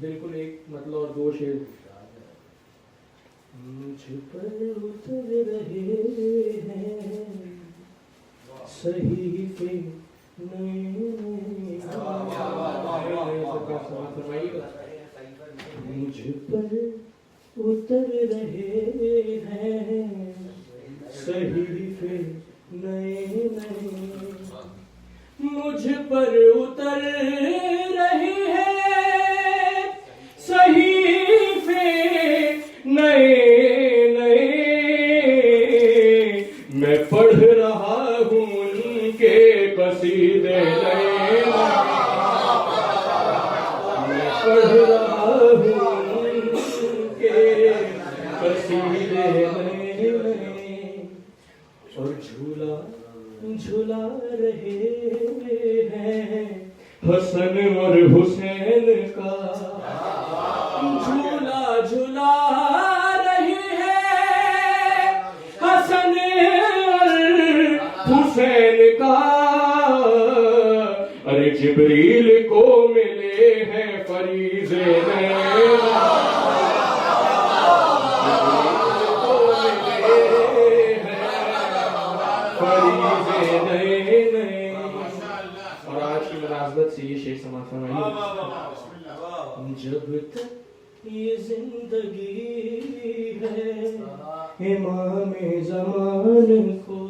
بالکل ایک مطلب اور دو شعر. مجھ پر اتر رہے ہیں صحیفے نئے نئے, مجھ پر اتر رہے ہیں صحیفے نئے نئے, مجھ پر اتر رہے ہیں صحیفے نئے نئے, میں پڑھ رہا ہوں ان کے قصیدے نئے, میں پڑھ رہا ہوں ان کے قصیدے نئے نئے, اور جھولا جھلا رہے ہیں حسن اور حسین کا, جھولا جھلا رہے ہیں حسن اور حسین کا, ارے جبریل کو ملے ہیں فریضے نئے, سے یہ شعر سماعت فرمائیے. جب تک یہ زندگی ہے امام زمان کو,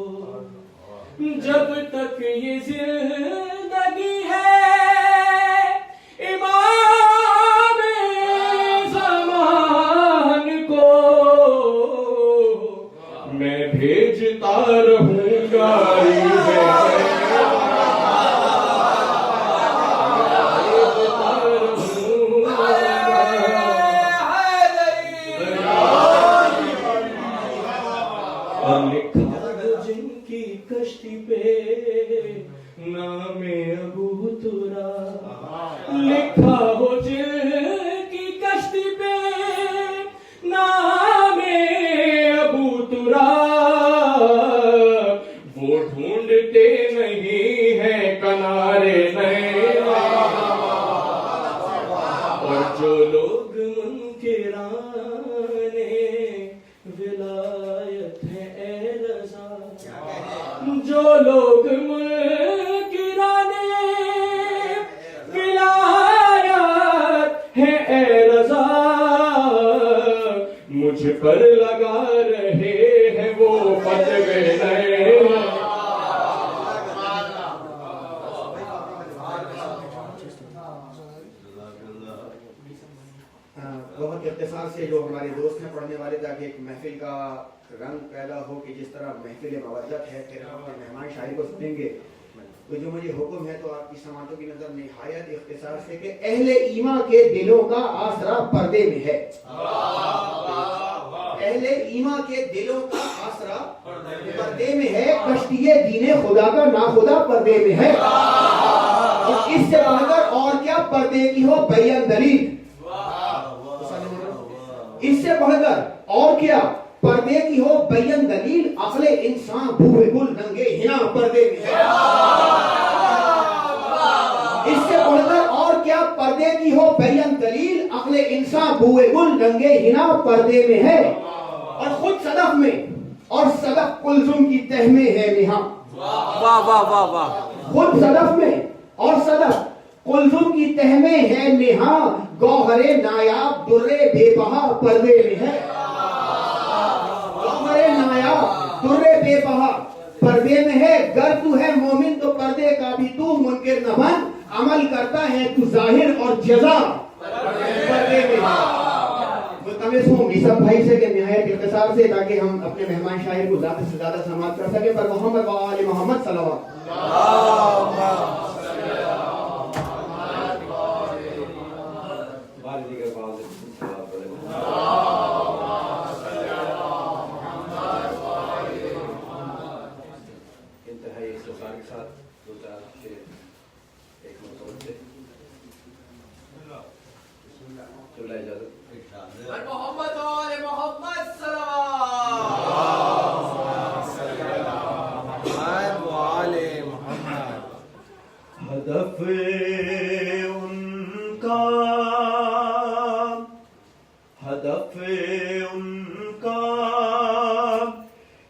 جب تک یہ زندگی ہے امام زمان کو, میں بھیجتا رہوں گا نام ابو ترا, لکھا ہو جن کی کشتی پہ نام ابو ترا, وہ ڈھونڈتے نہیں ہیں کنارے نئے, اور جو لوگ منکرانے ولایت ہیں اے رضا, جو لوگ منکرانے ولایت ہیں اے رضا, مجھ پر لگا رہے ہیں وہ فتوے نئے. بہت اختصار سے جو ہمارے دوست ہیں پڑھنے والے, تاکہ ایک محفل کا رنگ پیدا ہو کہ جس طرح محفل مودت ہے, پھر ہم اپنے مہمان شاعری کو سنیں گے. تو جو مجھے حکم ہے تو آپ کی سماعتوں کی نظر نہایت اختصار سے کہ اہل ایمان کے دلوں کا آسرا پردے میں ہے, اہل ایمان کے دلوں کا آسرا پردے میں ہے, کشتی دین خدا کا ناخدا پردے میں ہے, اور اس سے بڑھ کر اور کیا پردے کی ہو بیان دلیل, اس سے بڑھ کر اور کیا پردے کی ہو بیان دلیل, عقل انسان بھوے گل ننگے ہنا پردے میں ہے, اس سے بڑھ کر اور کیا پردے کی ہو بیان دلیل, عقل انسان بھوے گل ننگے ہنا پردے میں ہے, اور خود صدف میں اور صدف کلثوم کی تہ میں ہے نہا, واہ واہ واہ واہ, خود صدف میں اور صدف کلثوم کی تہ میں ہے نہا, گوہر نایاب در بے بہا پردے میں ہے, گوہر نایاب در بے بہا پردے میں ہے, گر تو ہے مومن تو پردے کا بھی تو منکر نہ بن, عمل کرتا ہے تو ظاہر اور جزا پردے میں ہے. ملتمس ہوں عیسیٰ بھائی سے کہ نہایت اختصار سے, تاکہ ہم اپنے مہمان شاعر کو زیادہ سے زیادہ سماعت کر سکیں, پر محمد و آل محمد صلوات. انتہائی اختصار کے ساتھ دو چار شعر ایک منصوبہ سے چلا اجازت. محمد اور محمد ہدف ان کا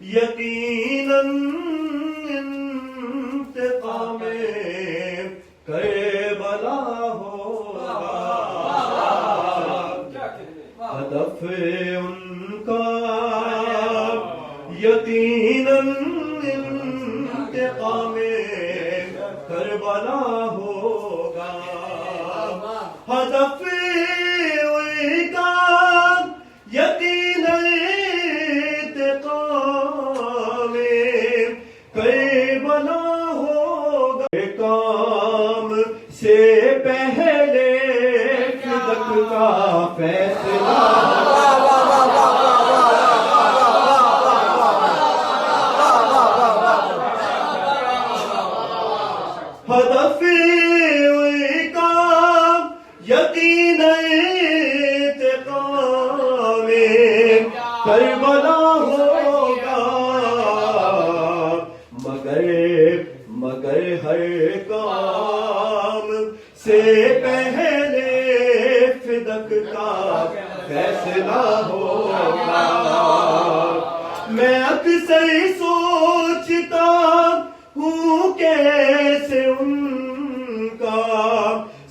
یقیناً انتقام کربلا ہوگا. ہدف ان کا یقیناً انتقام کربلا ہوگا. ہدف ان کا یقیناً انتقام کربلا ہوگا. کام سے پہلے فدق کا فیصلہ ہدف کا یقین انتقام کربلا ہوگا. مگر ہر کام سے پہلے فدق کا فیصلہ ہوگا. میں اکثر سوچتا ہوں کیسے ان کا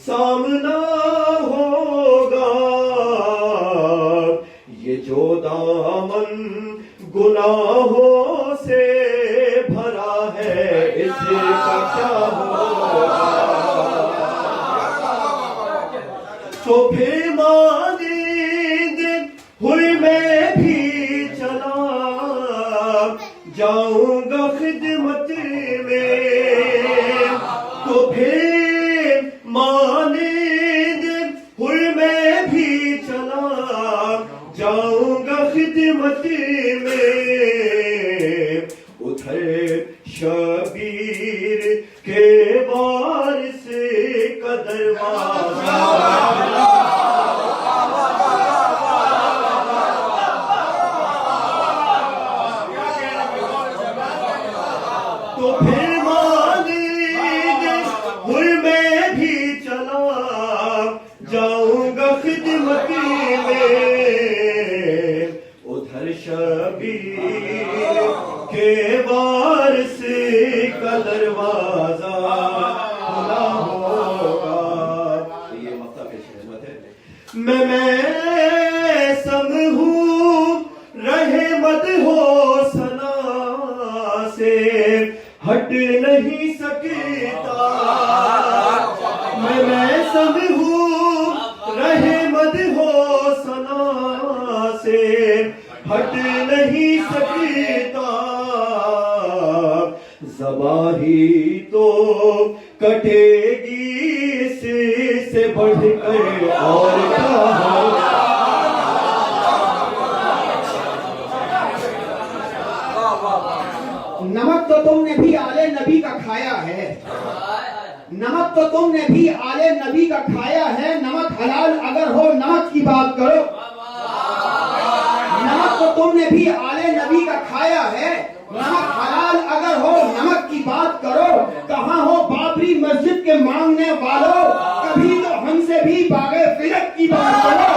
سامنا ہوگا. یہ جو دامن گناہوں سے بھرا ہے اس کا کیا ہوگا. تو پھر مانند ہوئی میں بھی چلا جاؤں گا خدمت میں. تو پھر مانند ہوئی میں بھی چلا جاؤں گا خدمت میں. ادھر شبیر کے وارث کا دروازہ تو پھر مانند ہوئی میں بھی چلا جاؤں گا خدمت میں. ادھر شبیر کے وارث کا دروازہ کھلا ہوگا. یہ مقطع پیش خدمت ہے. میں سم ہوں رحمت ہو سنا سے ہٹ نہیں سکتا. میں سم ہوں رحمت ہو سنا سے ہٹ نہیں سکتا. زبان ہی تو کٹے گی اس سے بڑھ کر اور کیا ہوگا. نمک تو تم نے بھی آل نبی کا کھایا ہے. نمک تو تم نے بھی آل نبی کا کھایا ہے. نمک حلال اگر ہو نمک کی بات کرو. نمک تو تم نے بھی آل نبی کا کھایا ہے. نمک حلال اگر ہو نمک کی بات کرو. کہاں ہو بابری مسجد کے مانگنے والوں, کبھی تو ہم سے بھی باغ فرق کی بات کرو.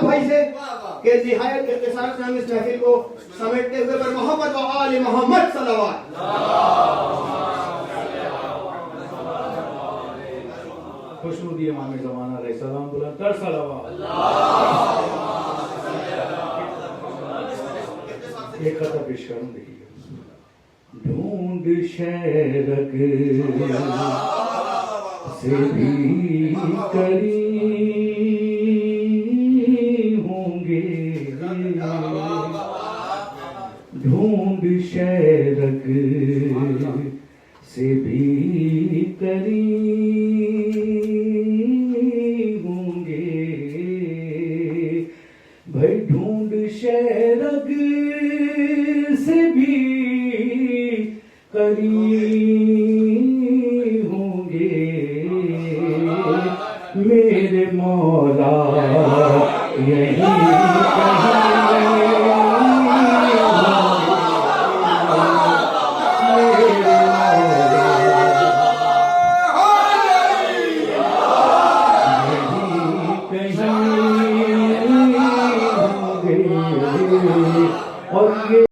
بھائی سے کہ نہایت اختصار سے ہم اس محفل کو سمیٹتے ہوئے پر محمد و آل محمد صلوات. خوشنودی امام زمانہ علیہ السلام بلند تر صلوات. ایک خطہ پیش کروں, دیکھیے. ڈھونڈ شہرک سے بھی قریب ہوں گے. ڈھونڈ شہرک سے بھی قریب ہوں گے. بھائی ڈھونڈ شہرک سے بھی قریب ہوں گے. میرے مولا یہی کہیں اور یہ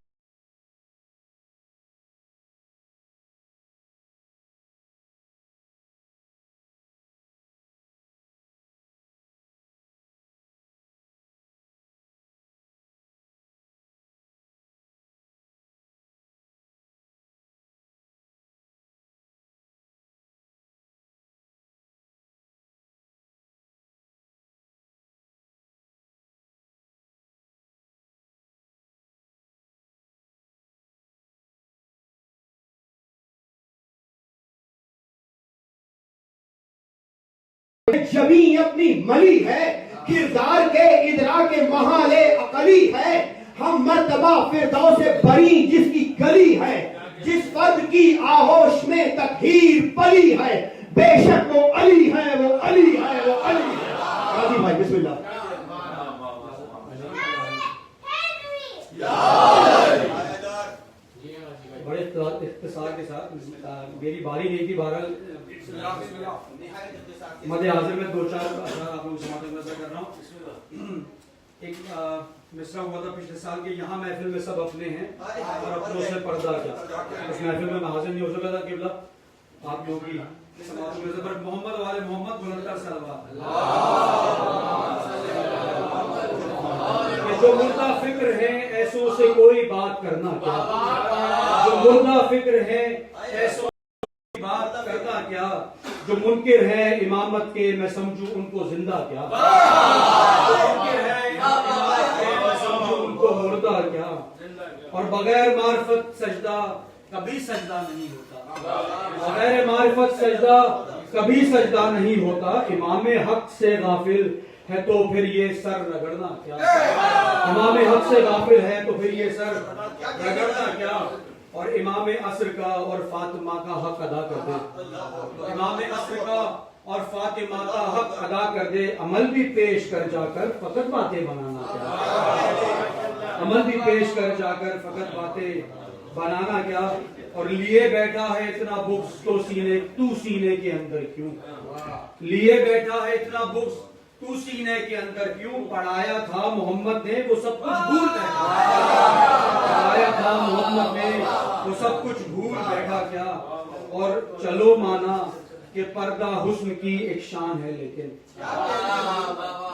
جبیں اپنی ملی ہے، کردار کے ادراک محال عقلی ہے، ہم مرتبہ فردوس بری جس کی گلی ہے، جس فرد کی آغوش میں تطہیر پلی ہے، بے شک وہ علی ہے، وہ علی ہے، وہ علی ہے۔ قاضی بھائی بسم اللہ۔ بڑے اختصار کے ساتھ میری باری نہیں تھی، بہرحال مد حاضر میں دو چار اشعار آپ لوگوں سے سماعت نظر کر رہا ہوں۔ ایک مصرع ہوا تھا پچھلے سال کے، یہاں محفل میں سب اپنے ہیں اور اپنوں سے پردہ کیا۔ اس محفل میں میں حاضر نہیں ہو سکا تھا، قبلہ آپ لوگوں کی سماعت نظر پر محمد والے محمد بلندر صلوات۔ جو مردہ فکر ہے ایسوں سے کوئی بات کرنا کیا، جو مردہ فکر ہے ایسوں سے بات کرنا کیا، جو منکر ہے امامت کے میں سمجھوں ان کو زندہ کیا، جو منکر ہے امامت کے میں سمجھوں ان کو مردہ کیا، اور بغیر معرفت سجدہ کبھی سجدہ نہیں ہوتا، بغیر معرفت سجدہ کبھی سجدہ نہیں ہوتا، امام حق سے غافل ہے تو پھر یہ سر رگڑنا کیا، امام حق سے غافل ہے تو پھر یہ سر رگڑنا کیا، اور امام عصر کا اور فاطمہ کا حق ادا کر دے، امام عصر کا اور فاطمہ کا حق ادا کر دے، عمل بھی پیش کر جا کر فقط باتیں بنانا کیا، عمل بھی پیش کر جا کر فقط باتیں بنانا کیا، اور لیے بیٹھا ہے اتنا بغض تو سینے کے اندر کیوں، لیے بیٹھا ہے اتنا بغض تو سینے کے اندر کیوں، پڑھایا تھا محمد نے وہ سب کچھ بھول بیٹھا، پڑھایا تھا محمد نے وہ سب کچھ بھول بیٹھا کیا، اور چلو مانا کہ پردہ حسن کی ایک شان ہے لیکن،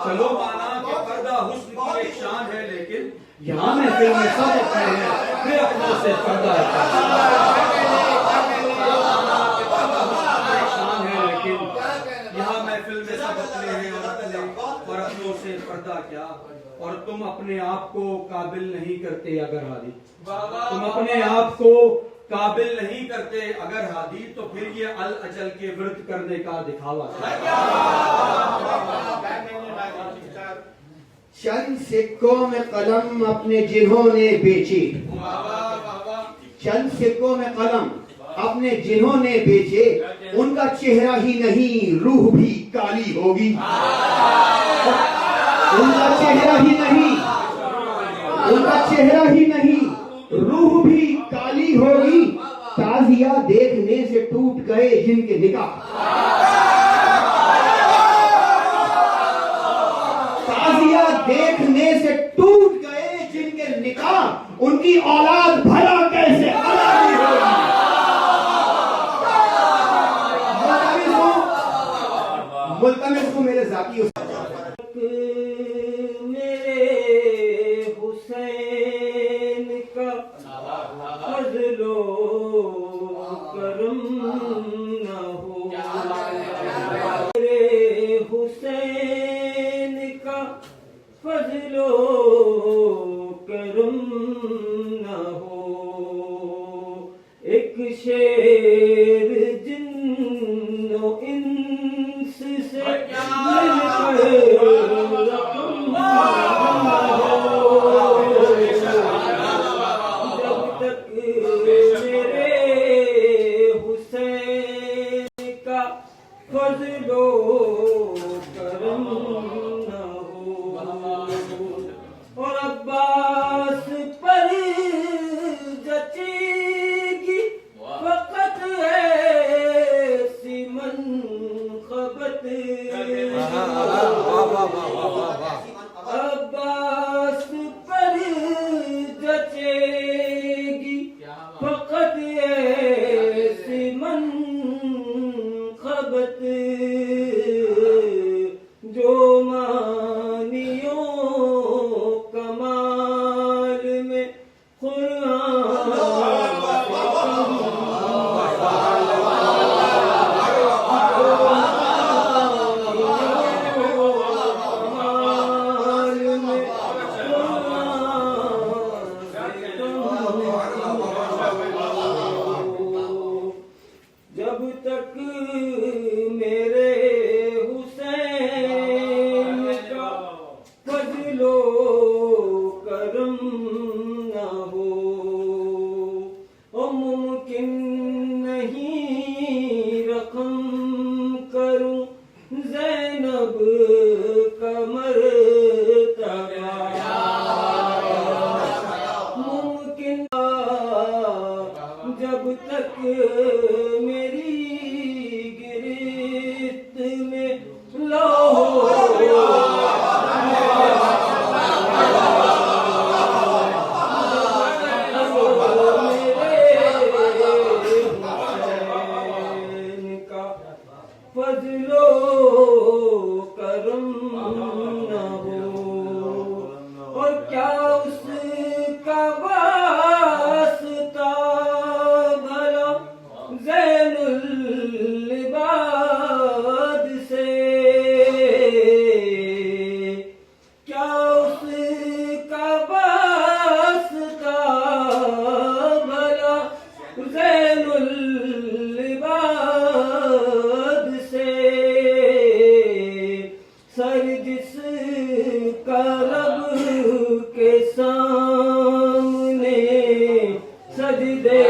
چلو مانا کہ پردہ حسن کی ایک شان ہے لیکن، یہاں محفل میں سب اپنے ہیں پھر اپنوں سے پردہ اور اپنوں سے پردہ کیا، اور تم اپنے آپ کو قابل نہیں کرتے اگر ہادی، تم اپنے آپ کو قابل نہیں کرتے اگر ہادی، تو پھر یہ الاجل کے ورد کرنے کا دکھاوا کیا۔ چند سکوں میں قلم اپنے جنہوں نے بیچے، چند سکوں میں قلم اپنے جنہوں نے بیچے، ان کا چہرہ ہی نہیں روح بھی کالی ہوگی، ان کا چہرہ ہی نہیں، ان کا چہرہ ہی نہیں روح بھی کالی ہوگی، تازیہ دیکھنے سے ٹوٹ گئے جن کے نکاح، تازیہ دیکھنے سے ٹوٹ گئے جن کے نکاح، ان کی اولاد بھلا کیسے حلالی ہوگی۔ ملتمس ہوں میرے ذاتی میرے حسین کا فضل و کرم نہ ہو، میرے حسین کا فضل و کرم نہ ہو، کا واسطہ بھلا زین العباد سے، کیا اس کا واسطہ بھلا زین العباد سے، سر جس کا رب کے سامنے سجدے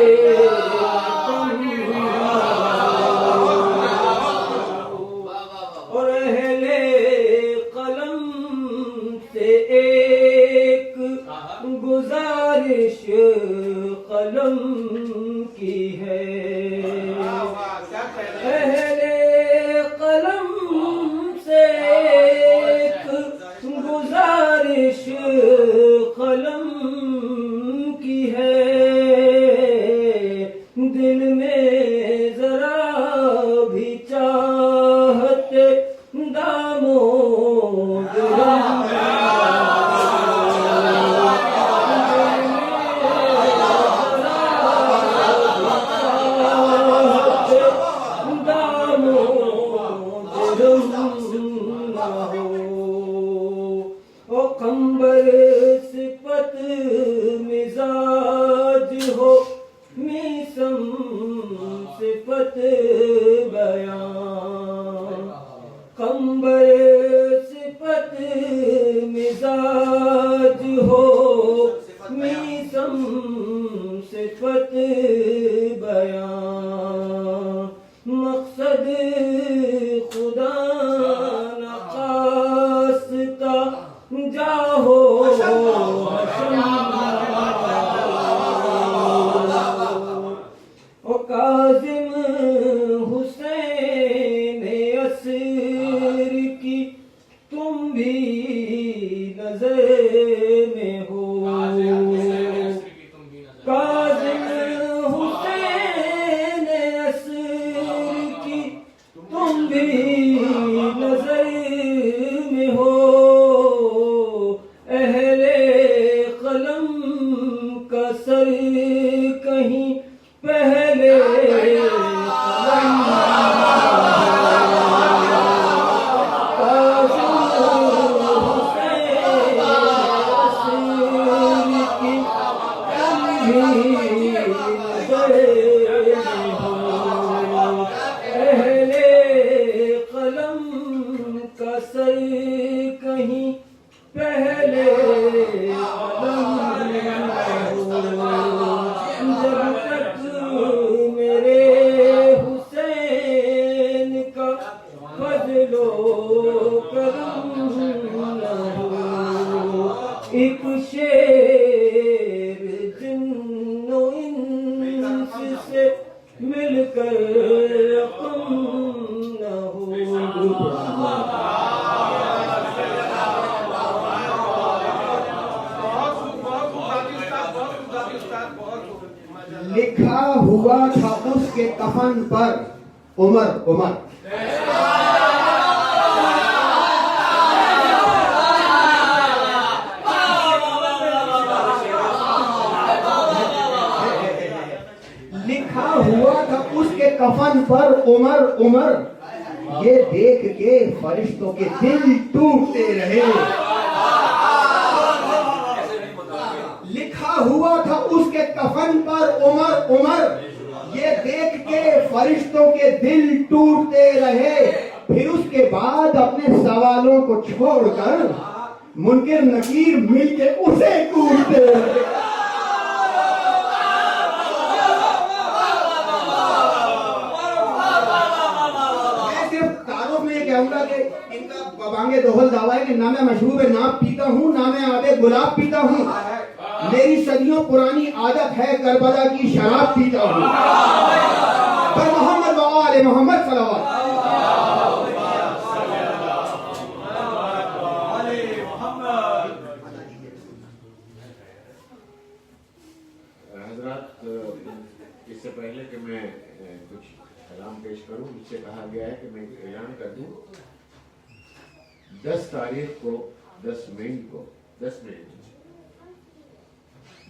اور اہل قلم سے ایک گزارش قلم کی ہے، اہل قلم سے ایک گزارش قلم کی ہے، دل میں ذرا بھی چاہت داموں کمبر صفت مزاج ہو میسم صفت بیان، کمبر صفت مزاج ہو میسم صفت بیان، مقصد خدا نخواستہ جاہو او کاظم حسین اثر کی تم بھی نظر میں ہو، کاظم حسین اثر کی تم بھی نظر میں ہو، اہل قلم کا سر کہیں پہلے اہل قلم کا سر کہیں پہلے جب تک میرے حسین کا فضل و کرم نہ ہو، ایک شیر جن و انس سے مل کر رقم نہ ہو۔ لکھا ہوا تھا اس کے کفن پر عمر عمر، لکھا ہوا تھا اس کے کفن پر عمر عمر، یہ دیکھ کے فرشتوں کے دل ٹوٹتے رہے، لکھا ہوا تھا اس کے کفن پر عمر عمر، یہ دیکھ کے فرشتوں کے دل ٹوٹتے رہے، پھر اس کے بعد اپنے سوالوں کو چھوڑ کر منکر نکیر مل کے اسے کوڑتے رہے۔ میں صرف تعارف میں یہ کہوں گا کہ ان کا بابانگے دوہل دعویٰ ہے کہ نہ میں مشروب ناب پیتا ہوں، نہ میں آب گلاب پیتا ہوں، میری صدیوں پرانی عادت ہے کربلا کی شراب پیتا ہوں، پر محمد و آل محمد صلوات۔ حضرات، اس سے پہلے کہ میں کچھ کلام پیش کروں، مجھ سے کہا گیا ہے کہ میں اعلان کر دوں 10 تاریخ کو 10 مئی کو 10 مئی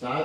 7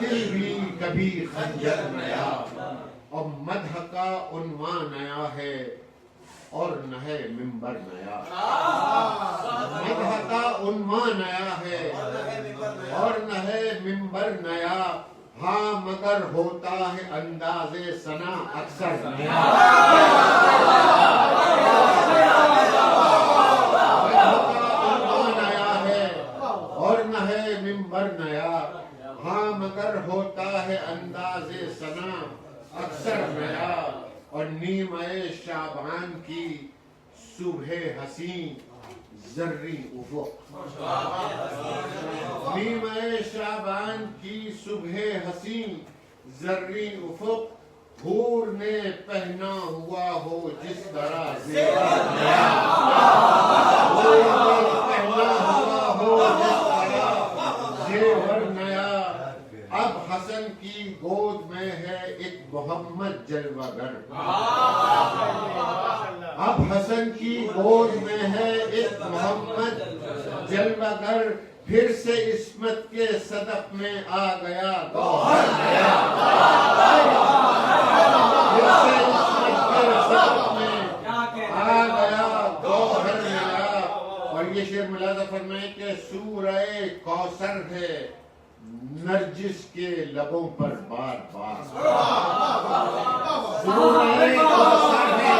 قاتل بھی کبھی خنجر نیا اور مدح کا عنوان نیا ہے اور نہ ہے منبر نیا مدح کا عنوان نیا ہے اور نہ ہے منبر نیا ہاں مگر ہوتا ہے انداز ثنا اکثر نیا نیا ہاں مگر ہوتا ہے انداز ثنا اکثر نیا اور نیمہ شعبان کی صبح حسین زرری افق نیمہ شعبان کی صبح حسین زرری افق حور نے پہنا ہوا ہو جس طرح زیور نیا حور نے پہنا ہوا ہو جس طرح زیور نیا اب حسن کی گود میں ہے ایک محمد جلوہ گر اب حسن کی گود میں ہے ایک محمد جلوہ گر پھر سے عصمت کے صدف میں آ گیا گوہر نیا پھر سے عصمت کے صدف میں آ گیا گوہر نیا اور یہ شعر ملاحظہ فرمائیں کہ سورہ کوثر ہے نرجس کے لبوں پر بار بار سورہ کوثر ہے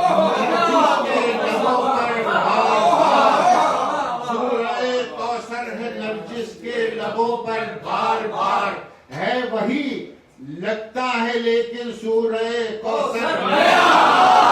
نرجس کے لبوں پر بار بار سورہ کوثر ہے نرجس کے لبوں پر بار بار ہے وہی لگتا ہے لیکن سورہ کوثر نیا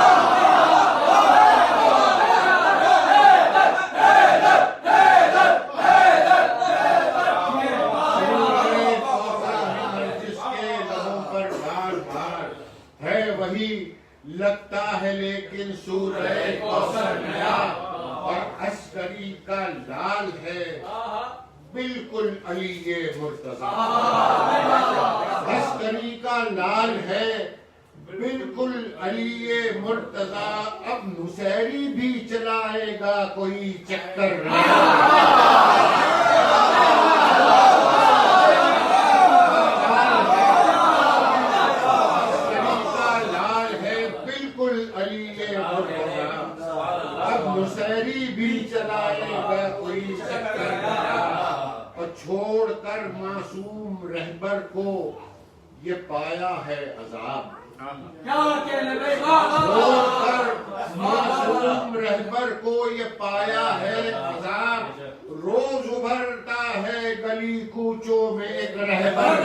لگتا ہے لیکن سورہ کوثر نیا اور عسکری کا لال ہے بالکل علی مرتضی عسکری کا لال ہے بالکل علی مرتضی اب نصیری بھی چلائے گا کوئی چکر نیا نصیری بھی چلائے گا کوئی چکر اور چھوڑ کر معصوم رہبر کو یہ پایا ہے عذاب چھوڑ کر معصوم رہبر کو یہ پایا ہے عذاب روز ابھرتا ہے گلی کوچوں میں ایک رہبر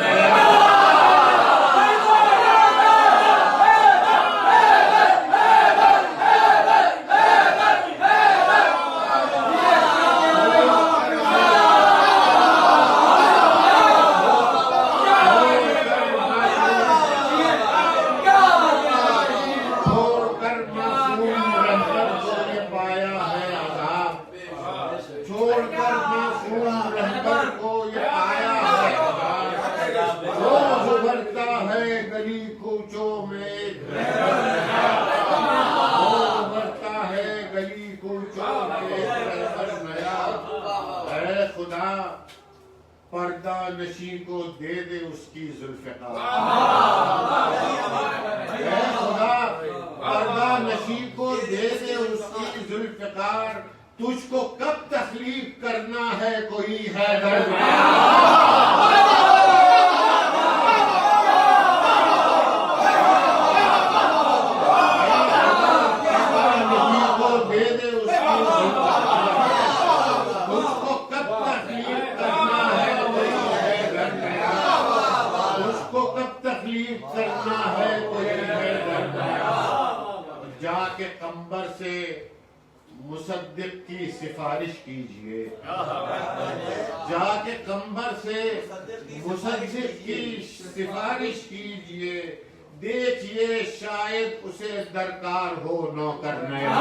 پردہ نشی کو دے دے اس کی ذوالفقار اے خدا پردہ نشی کو دے دے اس کی ذوالفقار تجھ کو کب تخلیق کرنا ہے کوئی حیدر جا کے قمبر سے مصدق کی سفارش کیجئے جا کے قمبر سے مصدق کی سفارش کیجئے دیکھئے شاید اسے درکار ہو نوکر نیا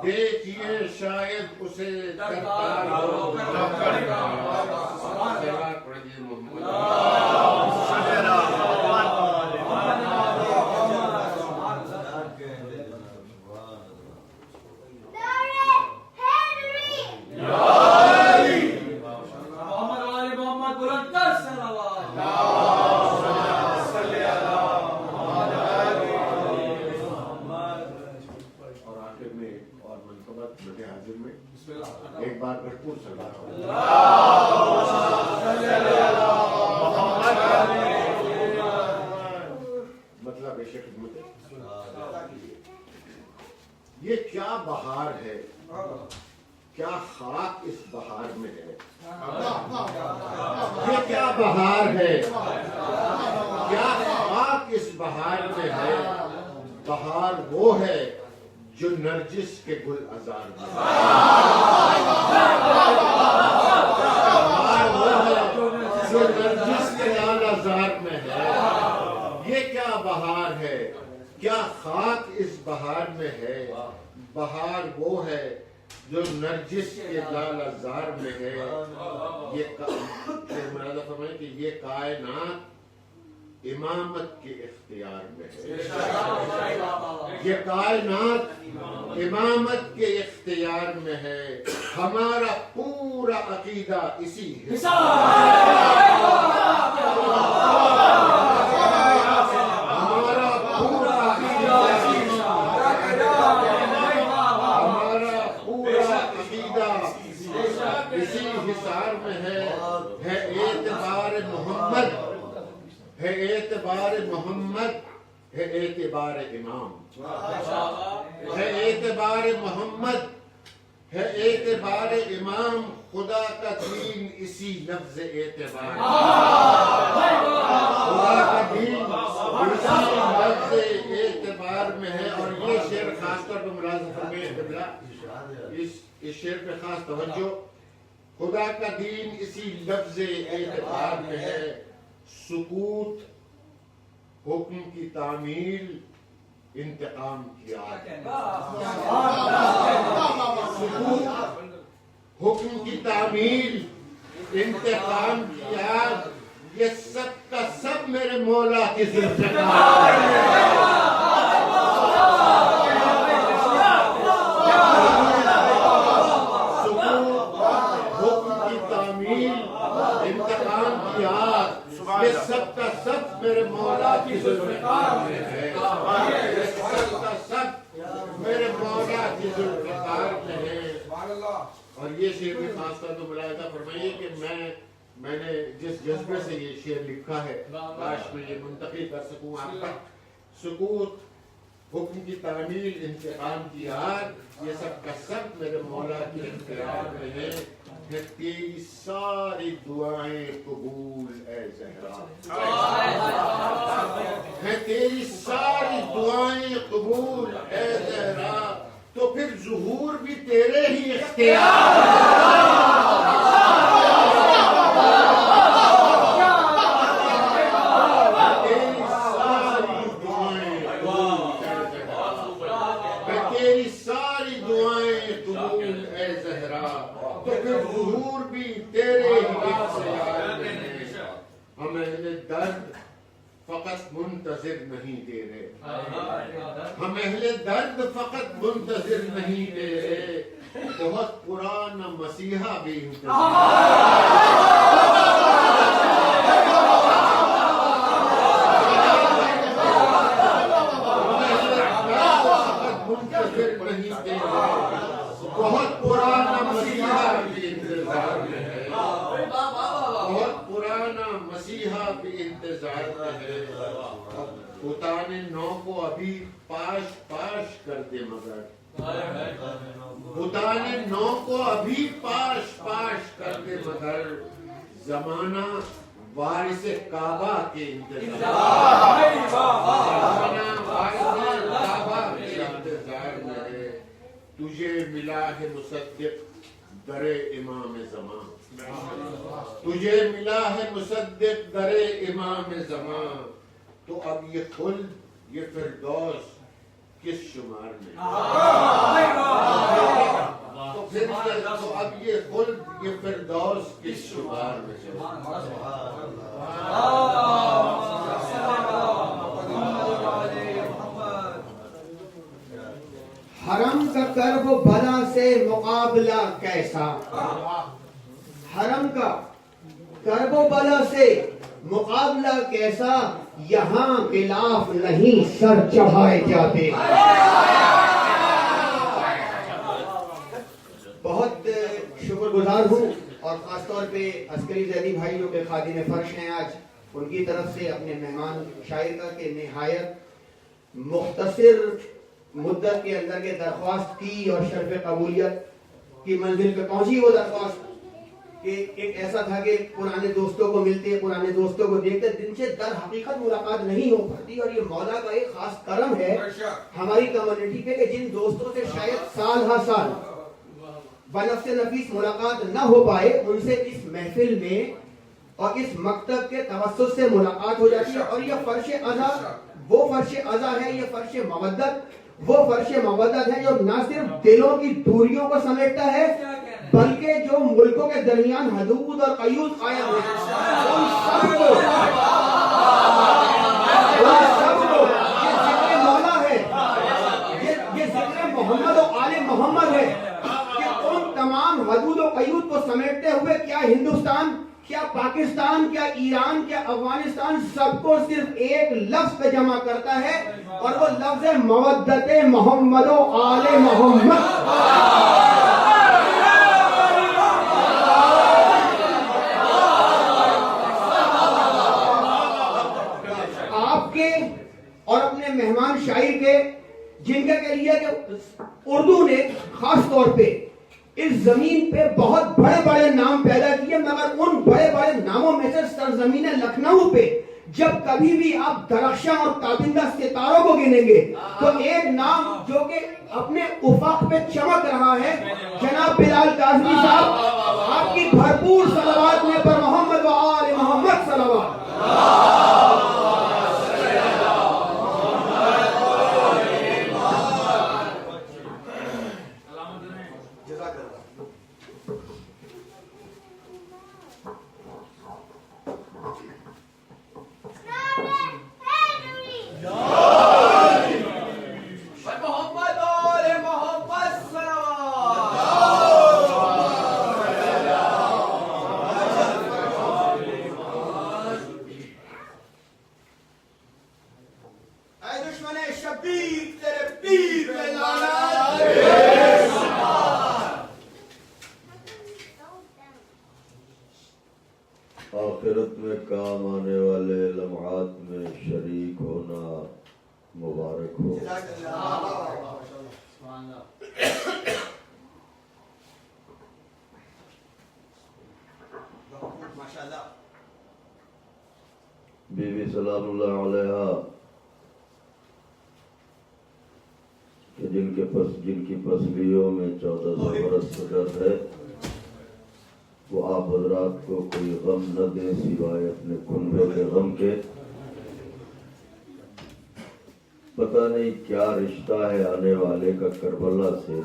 دیکھئے شاید اسے درکار ہو نوکر نیا ایک بار بھرپور صلوات پڑھیں۔ مطلب بے شک خدمت ہے۔ یہ کیا بہار ہے، کیا خاک اس بہار میں ہے، یہ کیا بہار ہے، کیا خاک اس بہار میں ہے۔ بہار وہ ہے جو نرجس کے گل عذار میں ہے، بہار وہ ہے جو نرجس کے لال عذار میں ہے۔ یہ کیا بہار ہے، کیا خاک اس بہار میں ہے۔ بہار وہ ہے جو نرجس کے لال عذار میں ہے۔ یہ مرادہ فرمائے کہ یہ کائنات امامت کے اختیار میں ہے، یہ کائنات امامت کے اختیار میں ہے۔ ہمارا پورا عقیدہ اسی ہے، ہمارا پورا عقیدہ اسی حصار میں ہے اعتبار محمد، ہے اعتبار محمد، ہے اعتبار امام، ہے اعتبار محمد، ہے اعتبار امام۔ خدا کا دین اسی لفظ اعتبار، خدا کا دین اسی لفظ اعتبار میں ہے۔ اور یہ شعر خاص طور پر ملازم فرمائے قبلہ، اس شعر پہ خاص توجہ۔ خدا کا دین اسی لفظ اعتبار میں ہے۔ سکوت حکم کی تعمیل، انتقام کی آگ۔ سکوت حکم کی تعمیل، انتقام کی آگ، یہ سب کا سب میرے مولا کی ذوالفقار ہے۔ انتقام کی آگ، یہ سب کا سب میرے مولا کی ذوالفقار میں ہے، یہ سب کا سب میرے مولا کی ذوالفقار میں ہے۔ اور یہ شعر بھی خاص طور پر ملاحظہ فرمائیے کہ میں نے جس جذبے سے یہ شعر لکھا ہے، کاش میں یہ منتقل کر سکوں آپ تک۔ سکوت حکم کی تعمیل، انتقام کی آگ، یہ سب کا سب میرے مولا کے اختیار میں ہے۔ ہے تیری ساری دعائیں قبول اے زہرا، ہے تیری ساری دعائیں قبول اے زہرا، تو پھر ظہور بھی تیرے ہی اختیار ہے۔ تیری ساری دعائیں قبول اے زہرا، تو پھر ظہور بھی تیرے ہی اختیار میں ہے۔ ہم اہل درد فقط منتظر نہیں دے رہے، ہم اہل درد فقط منتظر نہیں دے رہے، بہت پرانا مسیحا بھی انتظار نہیں دے رہے، بہت پرانا مسیحا بھی انتظار میں ہے، بہت پرانا مسیحا بھی انتظار میں ہے۔ بتانے نو کو ابھی پاش پاش کر دے مگر، بتانے نو کو ابھی پاش پاش کر دے مگر، زمانہ وارث کعبہ کے انتظار، زمانہ وارث کعبہ کے انتظار میں ہے۔ تجھے ملا ہے مصدق در امام زمان، تجھے ملا ہے مصدق در امام زمان، تو اب یہ خلد یہ فردوس کس شمار میں، تو پھر تو اب یہ خلد یہ فردوس کس شمار میں ہے۔ حرم کا کرب و بلا سے مقابلہ کیسا، حرم کا کرب و بلا سے مقابلہ کیسا، یہاں خلاف نہیں سر چڑھائے جاتے۔ بہت شکریہ شکر گزار ہوں اور خاص طور پہ عسکری زیدی بھائی جو کہ خادم فرش ہیں آج، ان کی طرف سے اپنے مہمان شاعر کا کہ نہایت مختصر مدت کے اندر کے درخواست کی اور شرف قبولیت کی منزل پہ پہنچی وہ درخواست کہ ایک ایسا تھا کہ پرانے دوستوں کو ملتے، پرانے دوستوں کو دیکھتے، جن سے در حقیقت ملاقات نہیں ہو پاتی، اور یہ مولا کا ایک خاص کرم ہے ہماری کمیونٹی پہ کہ جن دوستوں سے شاید سال ہر سال بنفس نفیس ملاقات نہ ہو پائے، ان سے اس محفل میں اور اس مکتب کے توسط سے ملاقات ہو جاتی ہے. اور یہ فرش ازا وہ فرش ازا ہے، یہ فرش مودت وہ فرش مودت ہے جو نہ صرف دلوں کی دوریوں کو سمیٹتا ہے بلکہ جو ملکوں کے درمیان حدود اور قیود قائم ہیں ان سب کو یہ ذکر مولا ہے، یہ ذکر محمد و آل محمد ہے کہ ان تمام حدود و قیود کو سمیٹتے ہوئے کیا ہندوستان، کیا پاکستان، کیا ایران، کیا افغانستان سب کو صرف ایک لفظ پہ جمع کرتا ہے، اور وہ لفظ ہے مودت محمد و آل محمد. آپ کے اور اپنے مہمان شاعر کے، جن کا کہ لیے کہ اردو نے خاص طور پہ اس زمین پہ بہت بڑے بڑے نام پیدا کیے، مگر ان بڑے بڑے ناموں میں سے سرزمین لکھنؤ پہ جب کبھی بھی آپ درخشاں اور تابندہ ستاروں کو گنیں گے تو ایک نام جو کہ اپنے افق پہ چمک رہا ہے، جناب بلال کاظمی صاحب، آپ کی بھرپور صلوات میں پر محمد و آل محمد صلوات. آخرت میں کام آنے والے لمحات میں شریک ہونا مبارک ہو. بی بی سلام اللہ علیہا کہ جن کی پسلیوں میں 1400 برس سجد ہے، وہ آپ حضرات کو کوئی غم نہ دیں سوائے اپنے کنبے کے غم کے. پتہ نہیں کیا رشتہ ہے آنے والے کا کربلا سے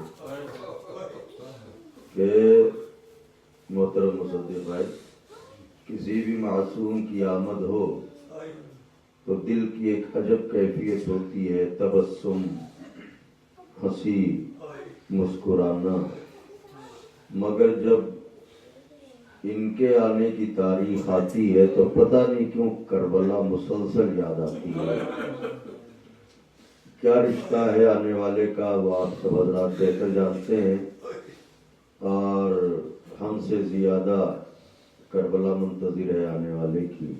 کہ محترم مصدق بھائی، کسی بھی معصوم کی آمد ہو تو دل کی ایک عجب کیفیت ہوتی ہے، تبسم، ہنسی، مسکرانا. مگر جب ان کے آنے کی تاریخ آتی ہے تو پتہ نہیں کیوں کربلا مسلسل یاد آتی ہے. کیا رشتہ ہے آنے والے کا وہ آپ سب حضرات بہتر جانتے ہیں، اور ہم سے زیادہ کربلا منتظر ہے آنے والے کی.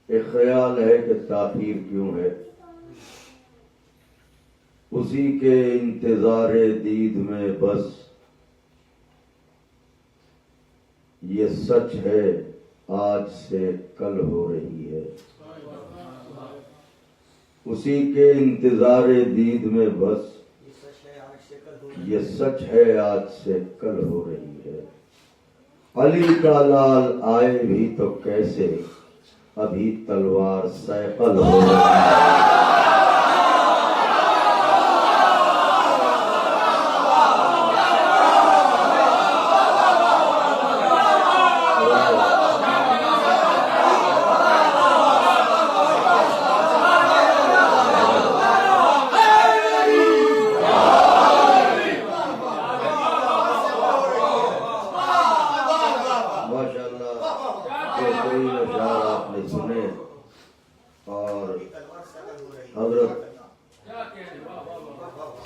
ایک خیال ہے کہ تاخیر کیوں ہے، اسی کے انتظار دید میں بس یہ سچ ہے آج سے کل ہو رہی ہے. اسی کے انتظار دید میں بس یہ سچ ہے آج سے کل ہو رہی ہے. علی کا لال آئے بھی تو کیسے، ابھی تلوار سیقل ہو رہی ہے.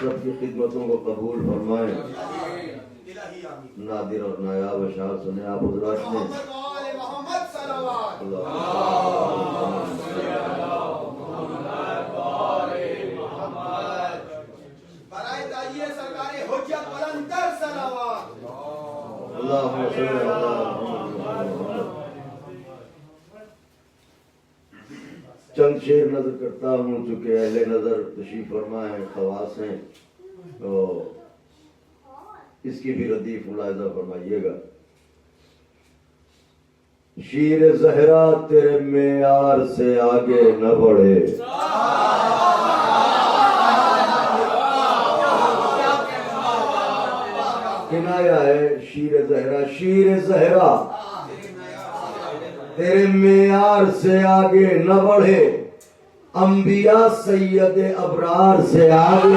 سب کی خدمتوں کو قبول فرمائیں. نادر اور نایاب اشعار سنے آپ حضرات نے. محمد صلوات. برائے داعیہ سرکار حجت بلندر صلوات. اللہم صلی اللہ. چند شعر نظر کرتا ہوں چونکہ اہل نظر تشریف فرما ہیں، خواص ہیں، تو اس کی بھی ردیف ملاحظہ فرمائیے گا. شیر زہرا تیرے معیار سے آگے نہ بڑھے، کنایا ہے شیر زہرا. شیر زہرا تیرے معیار سے آگے نہ بڑھے، انبیاء سید ابرار سے آگے.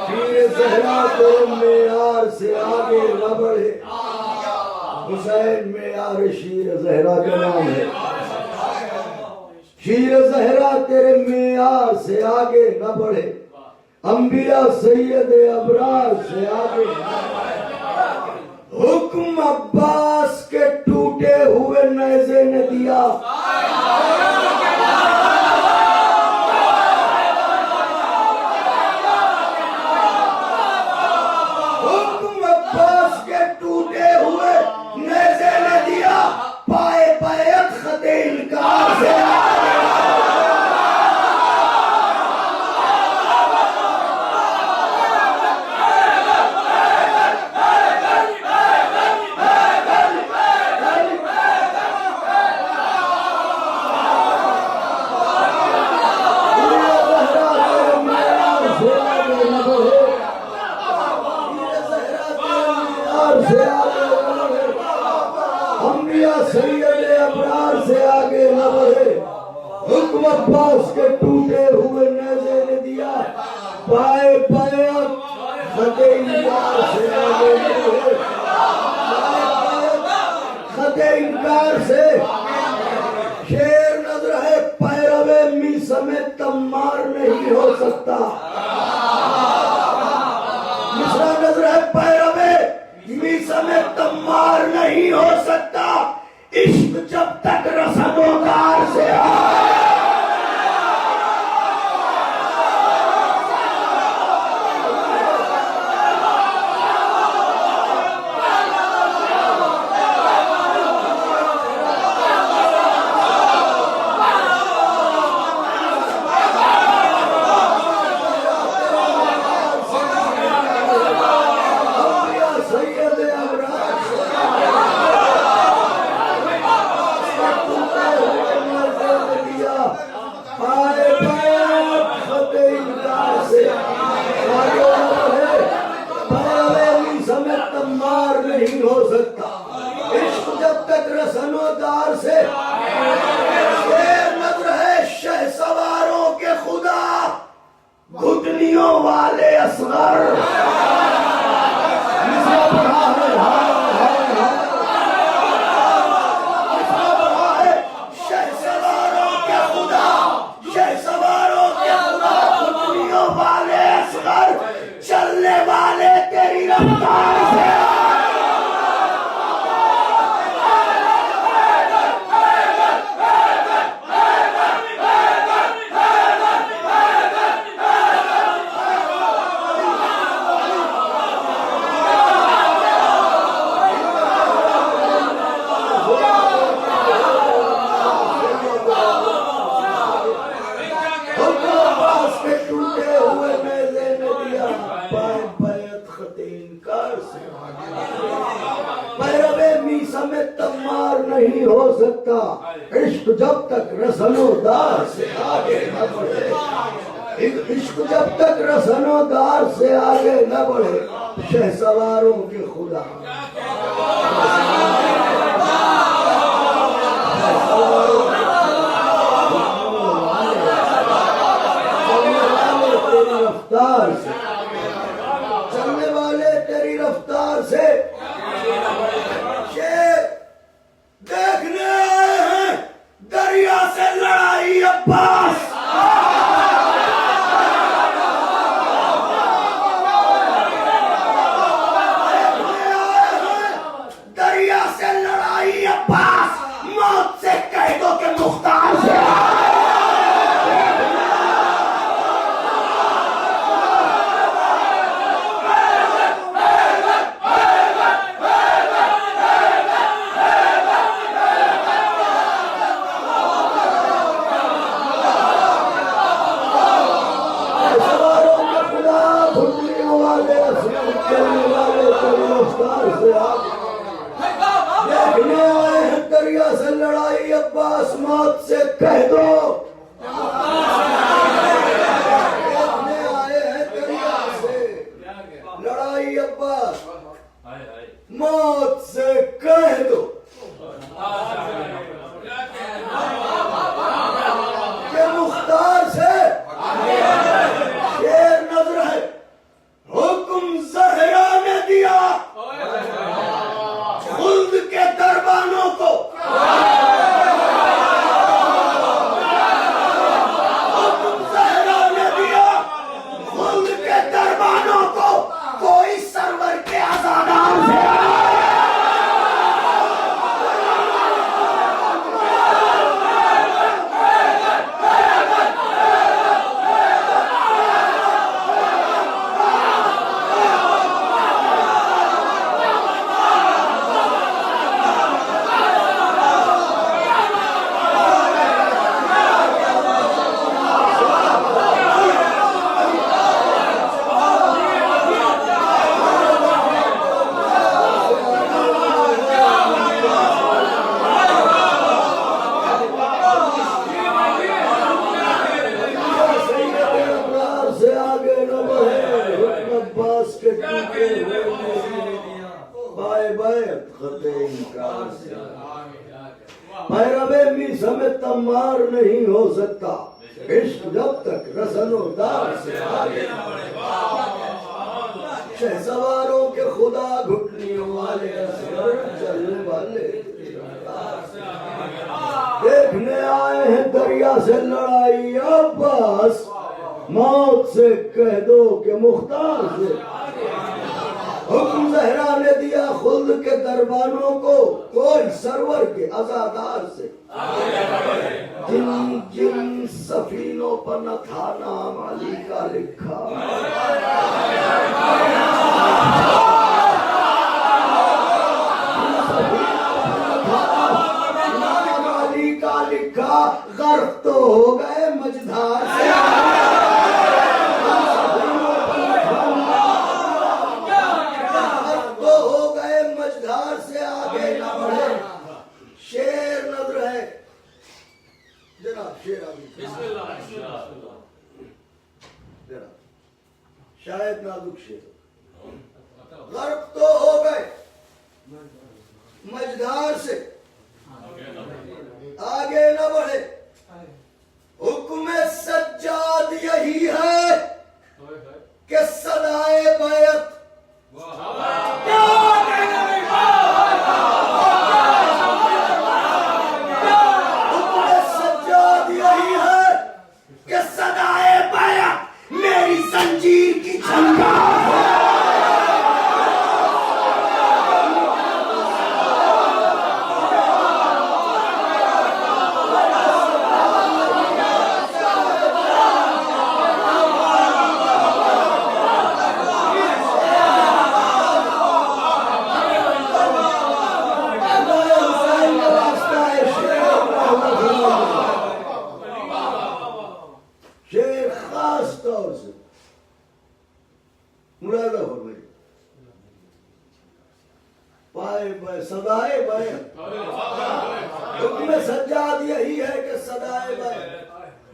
شیر زہرا تیرے معیار سے آگے نہ بڑھے. حسین معیار شیر زہرا کا نام ہے. شیر زہرا تیرے معیار سے آگے نہ بڑھے، انبیاء سید ابرار سے آگے نہ بڑھے. حکم عباس کے ٹوٹے ہوئے نیزے نے دیا، حکم عباس کے ٹوٹے ہوئے نیزے نے دیا، پائے بیعت خط انکار سے عباس کے ٹوٹے ہوئے نیزے نے دیا، پائے بیعت خط انکار سے آگے نہ بڑھے. خط انکار سے شیر نظر ہے پیروے میثم تمار نہیں ہو سکتا. مصرع نظر ہے پیروے میثم تمار نہیں ہو سکتا. عشق جب تک رسم و کار سے نہیں ہو سکتا. عشق جب تک رسن و دار سے شیر نظر ہے شہ سواروں کے خدا گھٹنیوں والے اصغر. شہ سواروں کے خدا، شہ سواروں کے خدا گھٹنیوں والے اصغر، چلنے والے تیری رفتار سے نہیں ہو سکتا. عشق جب تک رسن و دار سے آگے نہ بڑھے، عشق جب تک رسن و دار سے آگے نہ بڑھے، شہ سواروں کے خدا. چلنے والے تیری رفتار سے شیر دیکھنے آئے ہیں دریا سے لڑائی عباس دریا سے لڑائی عباس موت سے کہہ دو کہ مختار سے دیکھنے آئے ہیں دریا سے لڑائی عباس موت سے کہہ دو دیکھنے آئے ہیں دریا سے لڑائی عباس موت سے کہہ دو کہ مختار سے شیر نظر ہے حکم زہرا نے دیا خلد کے دربانوں کو حکم زہرا نے دیا خلد کے دربانوں کو کوئی سرور کے آزادار سے میں تمار نہیں ہو سکتا عشق جب تک رسن و دار سے آگے شہ سواروں کے خدا گھٹنیوں والے چلنے والے دیکھنے آئے ہیں دریا سے لڑائی عباس موت سے کہہ دو کہ مختار سے حکم زہرا نے دیا خلد کے دربانوں کو کوئی سرور کے عزادار سے جن جن سفینوں پر نہ تھا نام علی کا لکھا نام علی کا لکھا غرق تو ہو گئے مجدھار سے شاید نازک شیر غرق تو ہو گئے مجدار سے آگے نہ بڑھے حکم سجاد یہی ہے کہ صدائے بیعت حکم سجاد یہی ہے کہ صدائے بیعت میری زنجیر کی جھنکار ہے شیر خاص طور سے مرادہ فرمائی پائے بے صدائے بے حکم سجاد یہی ہے کہ صدائے بے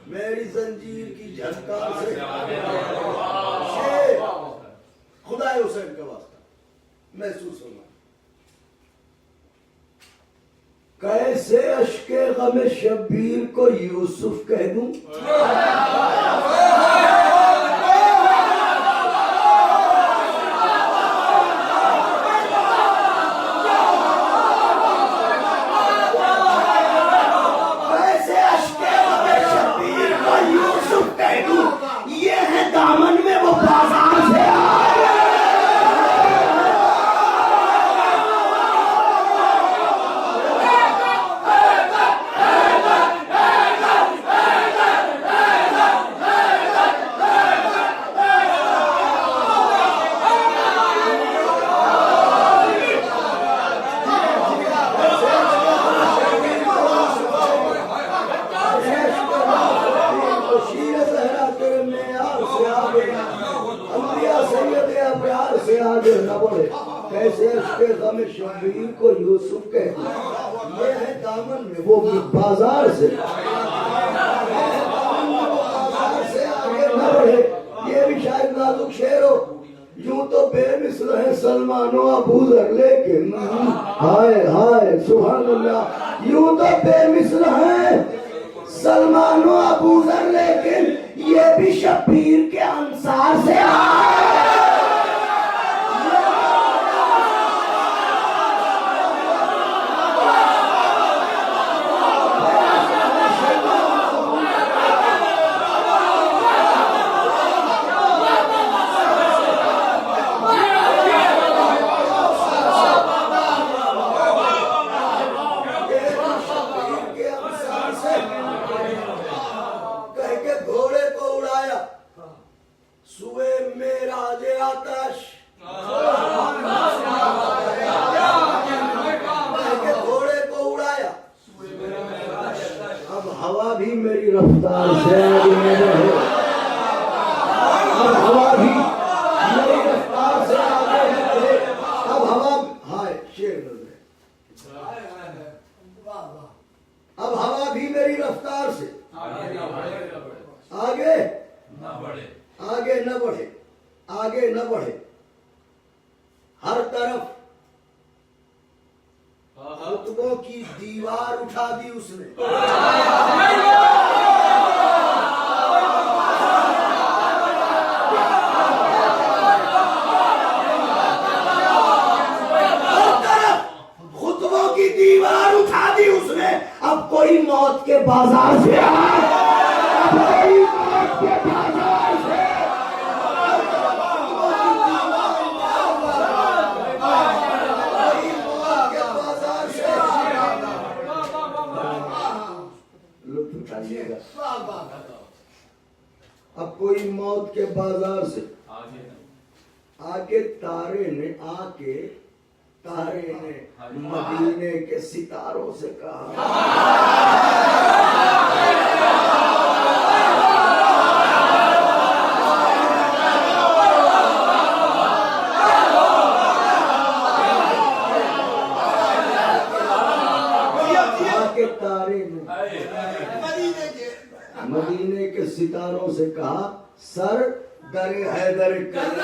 میری زنجیر کی جھنکار سے شیر خدا حسین کا واسطہ محسوس ہونا کیسے اشک غم شبیر کو یوسف کہہ دوں آگے نہ بڑھے. کیسے عشق غم شبیر کو یوسف کہتے ہیں. یہ ہے دامن میں وہ بازار سے آگے نہ بڑھے. یہ بھی شاید نازک شعر ہو. یوں تو بے مثل ہے سلمان و ابو ذر لیکن ہائے ہائے سبحان اللہ. یوں تو بے مثل ہے سلمان و ابو ذر لیکن یہ بھی شبیر کے انصار سے آئے. رفتار سے آگے نہ بڑھے. اب ہوا بھی میری رفتار سے آگے نہ بڑھے. اب ہوا ہائے شیر نظر اب ہوا بھی میری رفتار سے آگے نہ بڑھے. آگے نہ بڑھے. آگے نہ بڑھے. ہر طرف خطبوں کی دیوار اٹھا دی اس نے. دیوار اٹھا دی اس نے. اب کوئی موت کے بازار سے اب کوئی موت کے بازار سے لطف اٹھائیے گا. اب کوئی موت کے بازار سے آگے تارے نے آ کے تارے نے مدینے کے ستاروں سے کہا کہ تارے نے مدینے کے ستاروں سے کہا سر در حیدر کرم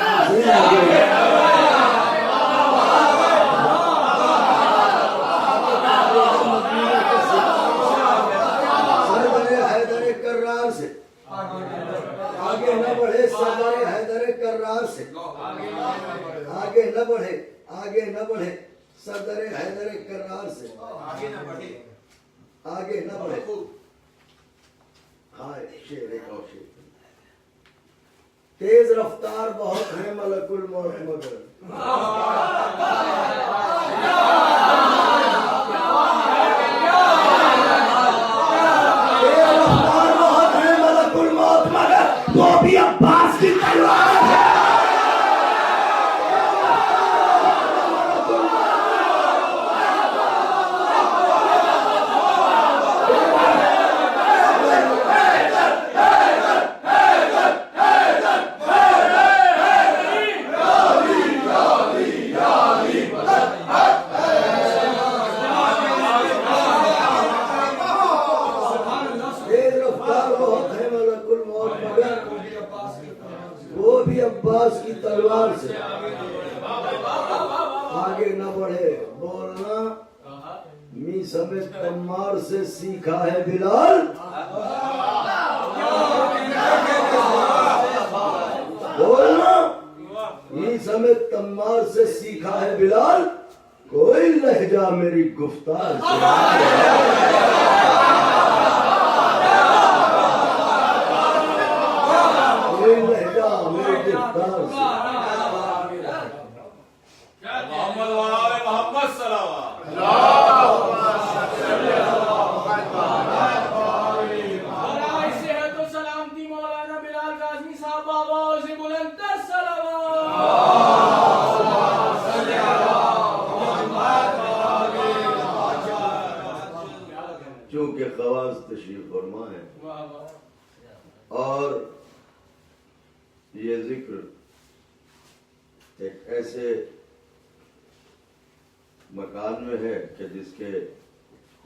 سے آگے نہ بڑھے. سردار حیدر کرار سے آگے نہ بڑھے. آگے نہ بڑھے. سردار حیدر کرار سے آگے نہ بڑھے. آگے نہ بڑھے. ہائے شیر ایک اور شیر. تیز رفتار بہت ہے ملک الموت مگر وہ بھی عباس کی تلوار ہے. وہ بھی عباس کی تلوار سے آگے نہ بڑھے. بولنا می سمیت تمار سے سیکھا ہے بلال. بولنا می سمیت تمار سے سیکھا ہے بلال. کوئی لہجہ میری گفتار سے چونکہ خواص تشریف فرما ہے اور یہ ذکر ایک ایسے مکان میں ہے کہ جس کے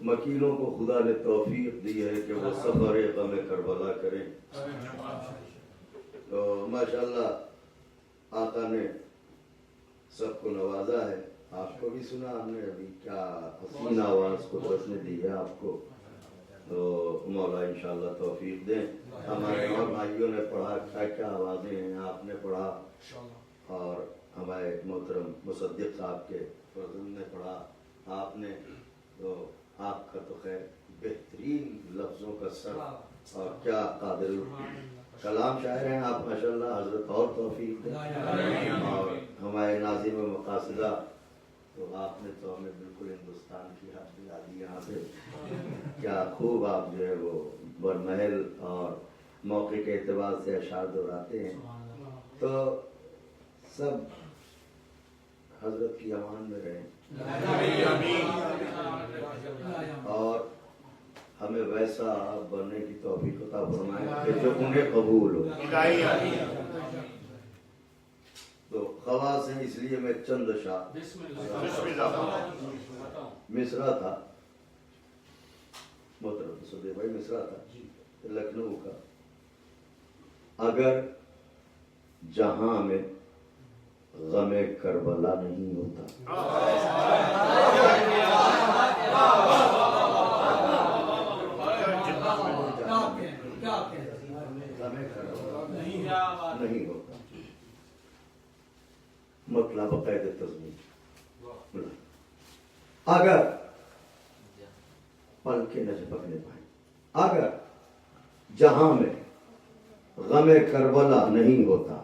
مکینوں کو خدا نے توفیق دی ہے کہ وہ سفر غم کربلا کریں. تو ماشاءاللہ آقا نے سب کو نوازا ہے. آپ کو بھی سنا ہم نے ابھی کیا حسین آواز قدرت نے دی ہے آپ کو. تو مولا انشاءاللہ توفیق دیں. ہمارے اور بھائیوں نے پڑھا کیا کیا آوازیں ہیں آپ نے پڑھا, اور ہمارے محترم مصدق صاحب کے فرزند نے پڑھا آپ نے. تو آپ کا تو خیر بہترین لفظوں کا سر اور کیا قادر کلام شاعر ہیں آپ ماشاءاللہ. حضرت اور توفیق دیں. اور ہمارے ناظم مقاصدہ تو آپ نے تو ہمیں بالکل ہندوستان کی یاد دلا دی یہاں سے. کیا خوب آپ جو ہے وہ برمحل اور موقع کے اعتبار سے اشعار دہراتے ہیں. تو سب حضرت کی امان میں رہیں اور ہمیں ویسا بننے کی توفیق عطا فرمائیں کہ جو انہیں قبول ہو. تو خواص ہیں اس لیے میں چند اشعار مصرع تھا محترم صدیق بھائی مصرع تھا لکھنؤ کا. اگر جہاں میں غم کربلا نہیں ہوتا نہیں ہوتا. مطلب قید تضمین اگر پل کے نہ جھپکنے پائیں, اگر جہاں میں غم کربلا نہیں ہوتا,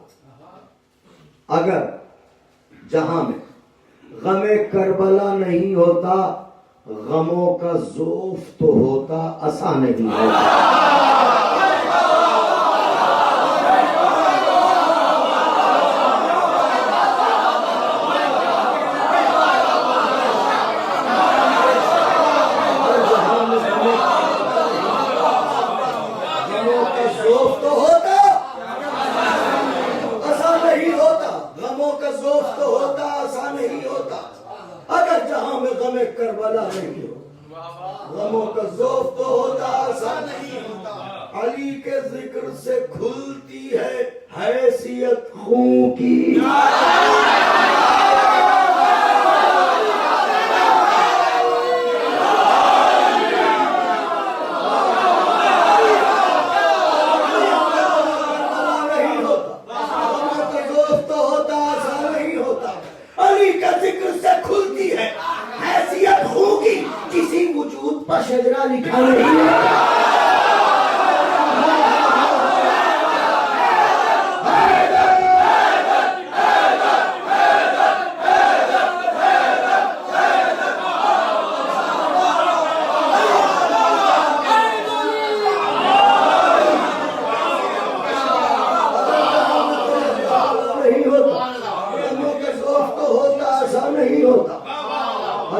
اگر جہاں میں غم کربلا نہیں ہوتا, غموں کا ذوف تو ہوتا اسا نہیں ہوتا. کربلا نہیں ہوتا, غموں کا ذوق تو ہوتا آسان نہیں ہوتا. علی کے ذکر سے کھلتی ہے حیثیت خون کی. شجرا لکھا نہیں ہے.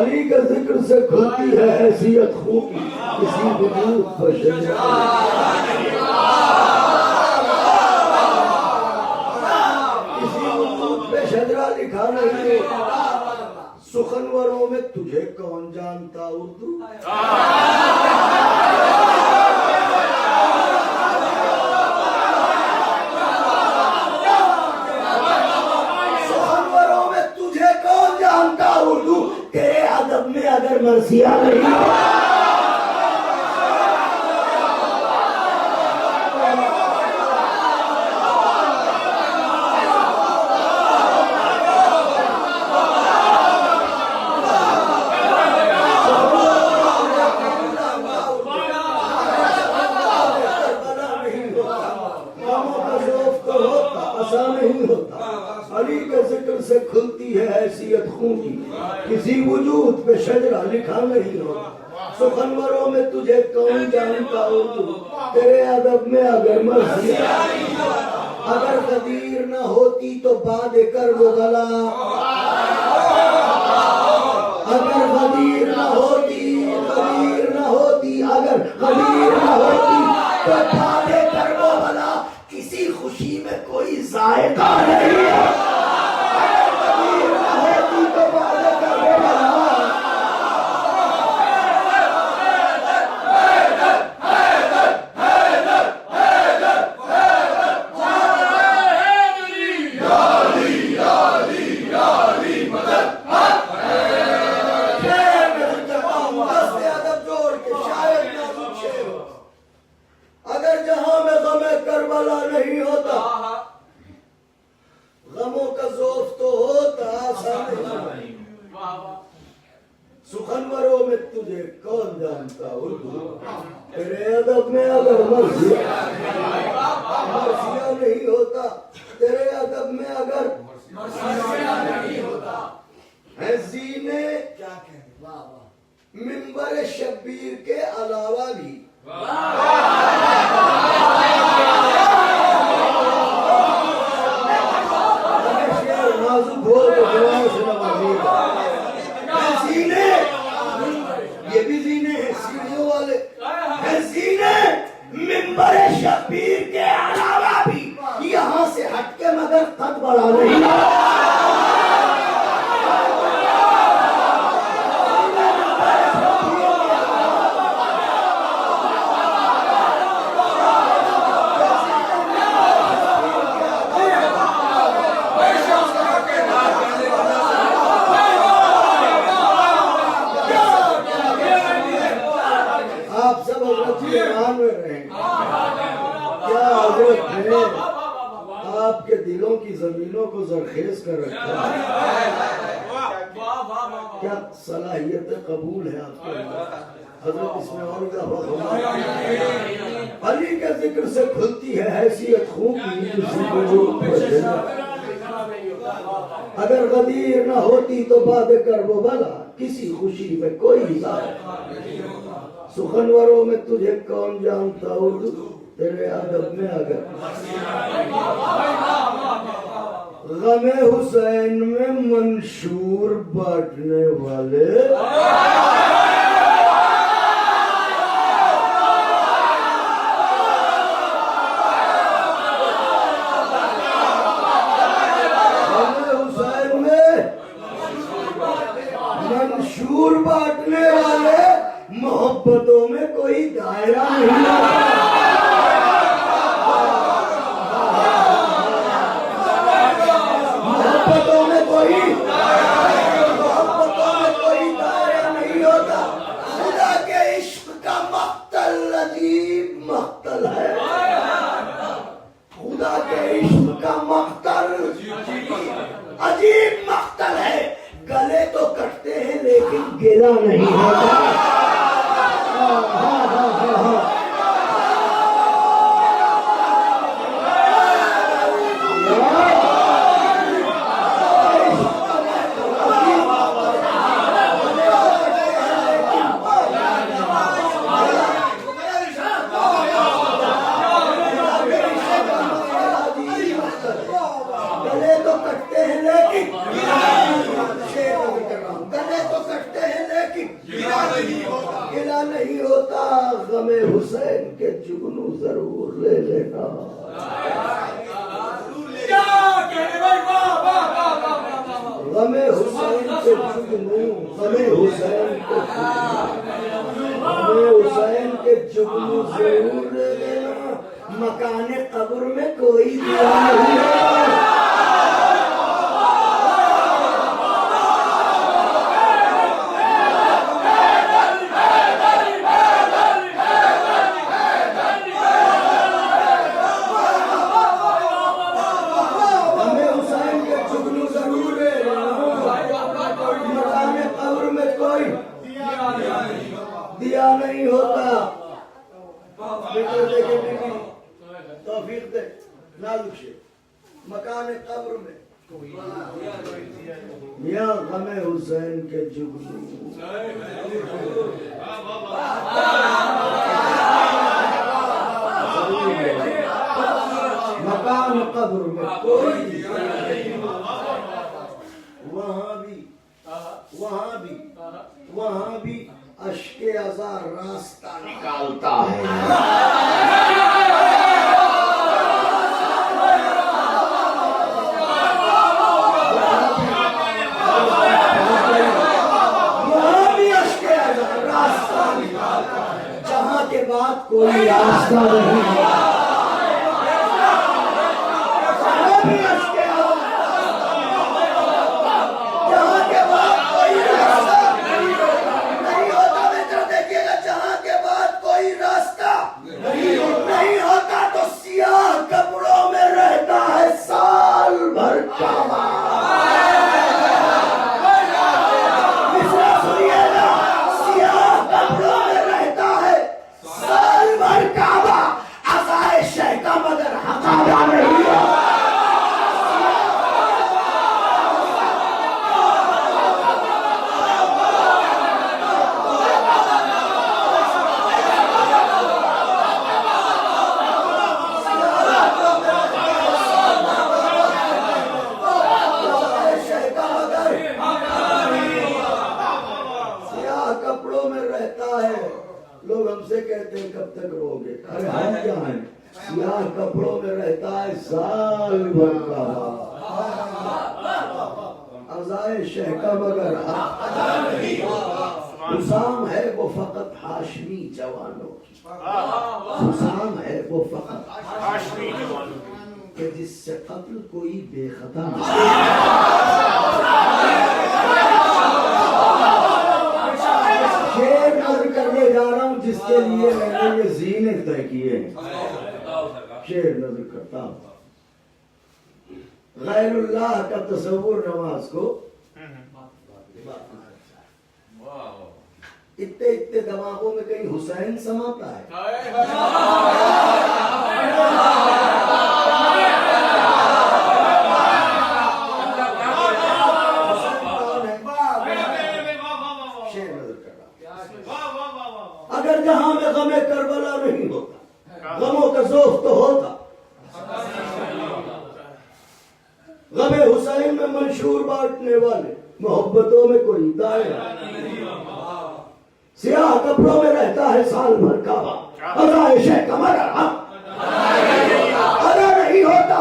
علی کے ذکر سے کھلتی ہے حیثیت خون کی, کسی وجود پر کسی وجود پہ شجرا لکھا نہیں ہوتا. سخنوروں میں تجھے کون جانتا اردو, تیرے ادب میں اگر مرثیہ نہیں ہو. علی کے ذکر سے کھلتی ہے حیثیت خون کی, کسی وجود پہ شجرا لکھا نہیں ہوتا. سخنوروں میں تجھے کون جانتا اردو, تیرے ادب میں اگر مرثیہ اگر قدیر نہ ہوتی تو باد کر وہ گلا, اگر قدیر نہ ہوتی اگر قدیر نہ ہوتی تو باد کر وہ گلا. کسی خوشی میں کوئی ذائقہ نہیں ہے. منبر شبیر کے علاوہ بھی نازک ہو تو جوان سے نوازے گا. زینے یہ بھی زینے ہیں سیڑھیوں والے ہیں. زینے منبر شبیر کے علاوہ بھی یہاں سے ہٹ کے مگر قد بڑھا نہیں. آپ سب حضرت ایمان میں رہیں. کیا حضرت نے آپ کے دلوں کی زمینوں کو زرخیز کر رکھا ہے. کیا صلاحیت قبول ہے آپ کے اندر. حضرت اس میں اور اضافہ ہوگا. علی کے ذکر سے کھلتی ہے حیثیت خون کی کسی کو جو اگر غدیر نہ ہوتی تو باد کر وہ بھلا کسی خوشی میں کوئی ذات. سخنوروں میں تجھے کون جانتا اردو تیرے ادب میں اگر غم حسین میں منشور بانٹنے والے منشور بانٹنے والے محبتوں میں کوئی دائرہ نہیں ہوتا. محبتوں میں کوئی دائرہ نہیں ہوتا. خدا کے عشق کا مقتل عجیب مقتل ہے. خدا کے عشق کا مقتل عجیب مقتل ہے. گلے تو کٹتے ہیں لیکن گلا نہیں ہوتا. گلے تو کٹتے ہیں لیکن گلا نہیں ہوتا. غم حسین کے جگنو ضرور لے لینا. غم حسین کے جگنو غم حسین کے جگنو ضرور لے لینا. مکان قبر میں کوئی دعا نہیں ہے. دیا نہیں ہوتا. توفیق دے نازک سے مکان قبر میں یا غم حسین کے جگنو مکان قبر میں کوئی وہاں بھی اشک ازا راستہ نکالتا ہے. وہاں بھی اشک ازا راستہ نکالتا ہے جہاں کے بعد کوئی راستہ نہیں ہے. نہیں ہوتا تو سیاہ کپڑوں میں رہتا ہے سال بھر کعبہ. سنیے نا, سیاہ کپڑوں میں رہتا ہے سال بھر کعبہ. عزائے شہ کا مگر حقابہ نہیں ہے. میں رہتا ہے سال بھر کا ازائے شہ کا مگر حسام ہے وہ فقط ہاشمی جوانوں کی، حسام ہے وہ فقط ہاشمی جوانوں کی کہ جس سے قتل کوئی بے خطا نہیں۔ شعر نظر کرنے جا رہا ہوں جس کے لیے میں نے یہ زینے طے کیے ہیں، شعر نظر کرتا ہوں۔ غیر اللہ کا تصور نماز کو اتنے دماغوں میں کہیں حسین سماتا ہے؟ اگر جہاں میں غم کربلا نہیں ہوتا، غموں کا ذوق تو ہوتا، غم حسین میں منشور بانٹنے والے محبتوں میں کوئی دائرہ، سیاہ کپڑوں میں رہتا ہے سال بھر کا ازائے شہ کا مگر اگر نہیں ہوتا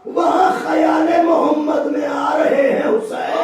وہاں خیال محمد میں آ رہے ہیں حسین۔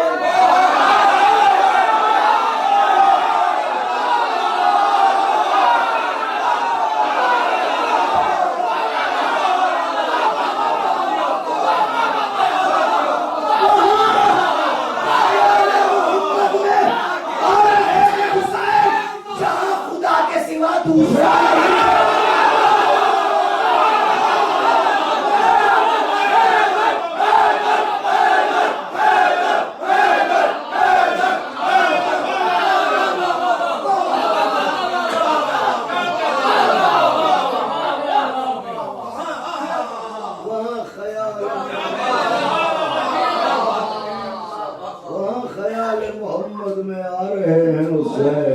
محمد میں آ رہے ہیں حسین،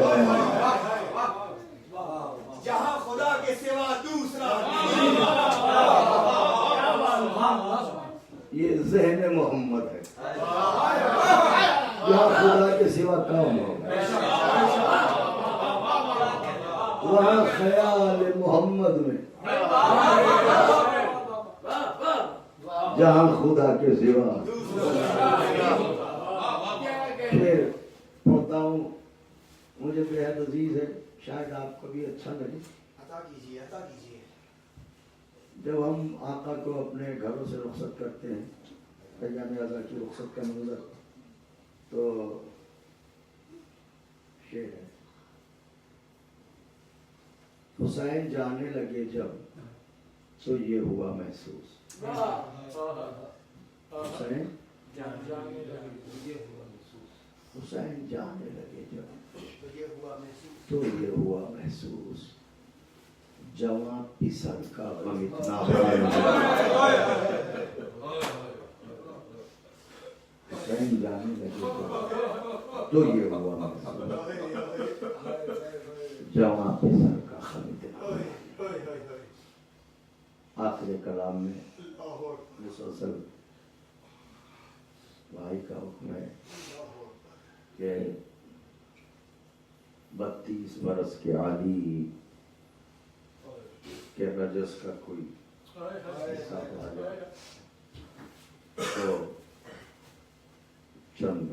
جہاں خدا کے سوا دوسرا یہ ذہن محمد ہے، جہاں خدا کے سوا کام ہو وہاں خیال محمد میں، جہاں خدا کے سوا۔ پھر پڑھتا ہوں، مجھے بےحد عزیز ہے، شاید آپ کو بھی اچھا لگے۔ عطا کیجیے، عطا کیجیے۔ جب ہم آقا کو اپنے گھروں سے رخصت کرتے ہیں، ایام اعزا کی رخصت کا منظر، تو شعر ہے، حسین جانے لگے جب تو یہ ہوا محسوس، حسین حسین جانے لگے جب تو یہ ہوا محسوس، جوان پسر کا غم اتنا حسین جانے لگے تو یہ ہوا محسوس، جوان پسر کا غم اتنا۔ آخر کلام میں مسلسل بھائی کا حکم ہے کہ 32 برس کے عالی کے رجس کا کوئی حصہ پڑا جائے تو چند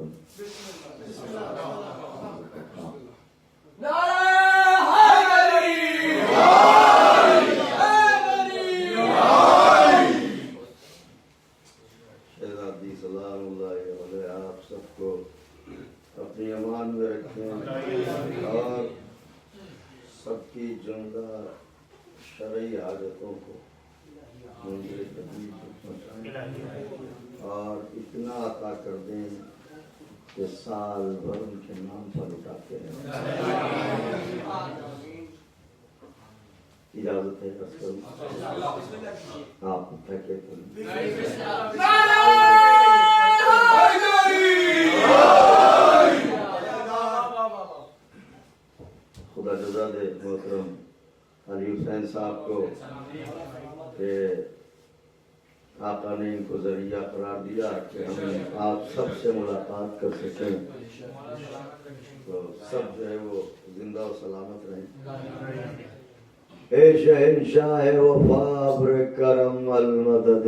شہزادی سلام اللہ علیہ آپ سب کو اپنی امان میں رکھیں اور سب کی جملہ شرعی حاجتوں کو منظر تکلیف پہنچائیں اور اتنا عطا کر دیں کہ سال بھر ان کے نام پر اٹھاتے ہیں۔ اجازت ہے آپ تھکے تو خدا جزا دے محترم علی حسین صاحب کو کہ آقا نے ان کو ذریعہ قرار دیا کہ ہم آپ سب سے ملاقات کر سکیں، تو سب جو ہے وہ زندہ و سلامت رہیں۔ اے شہنشاہ وفا ابر کرم المدد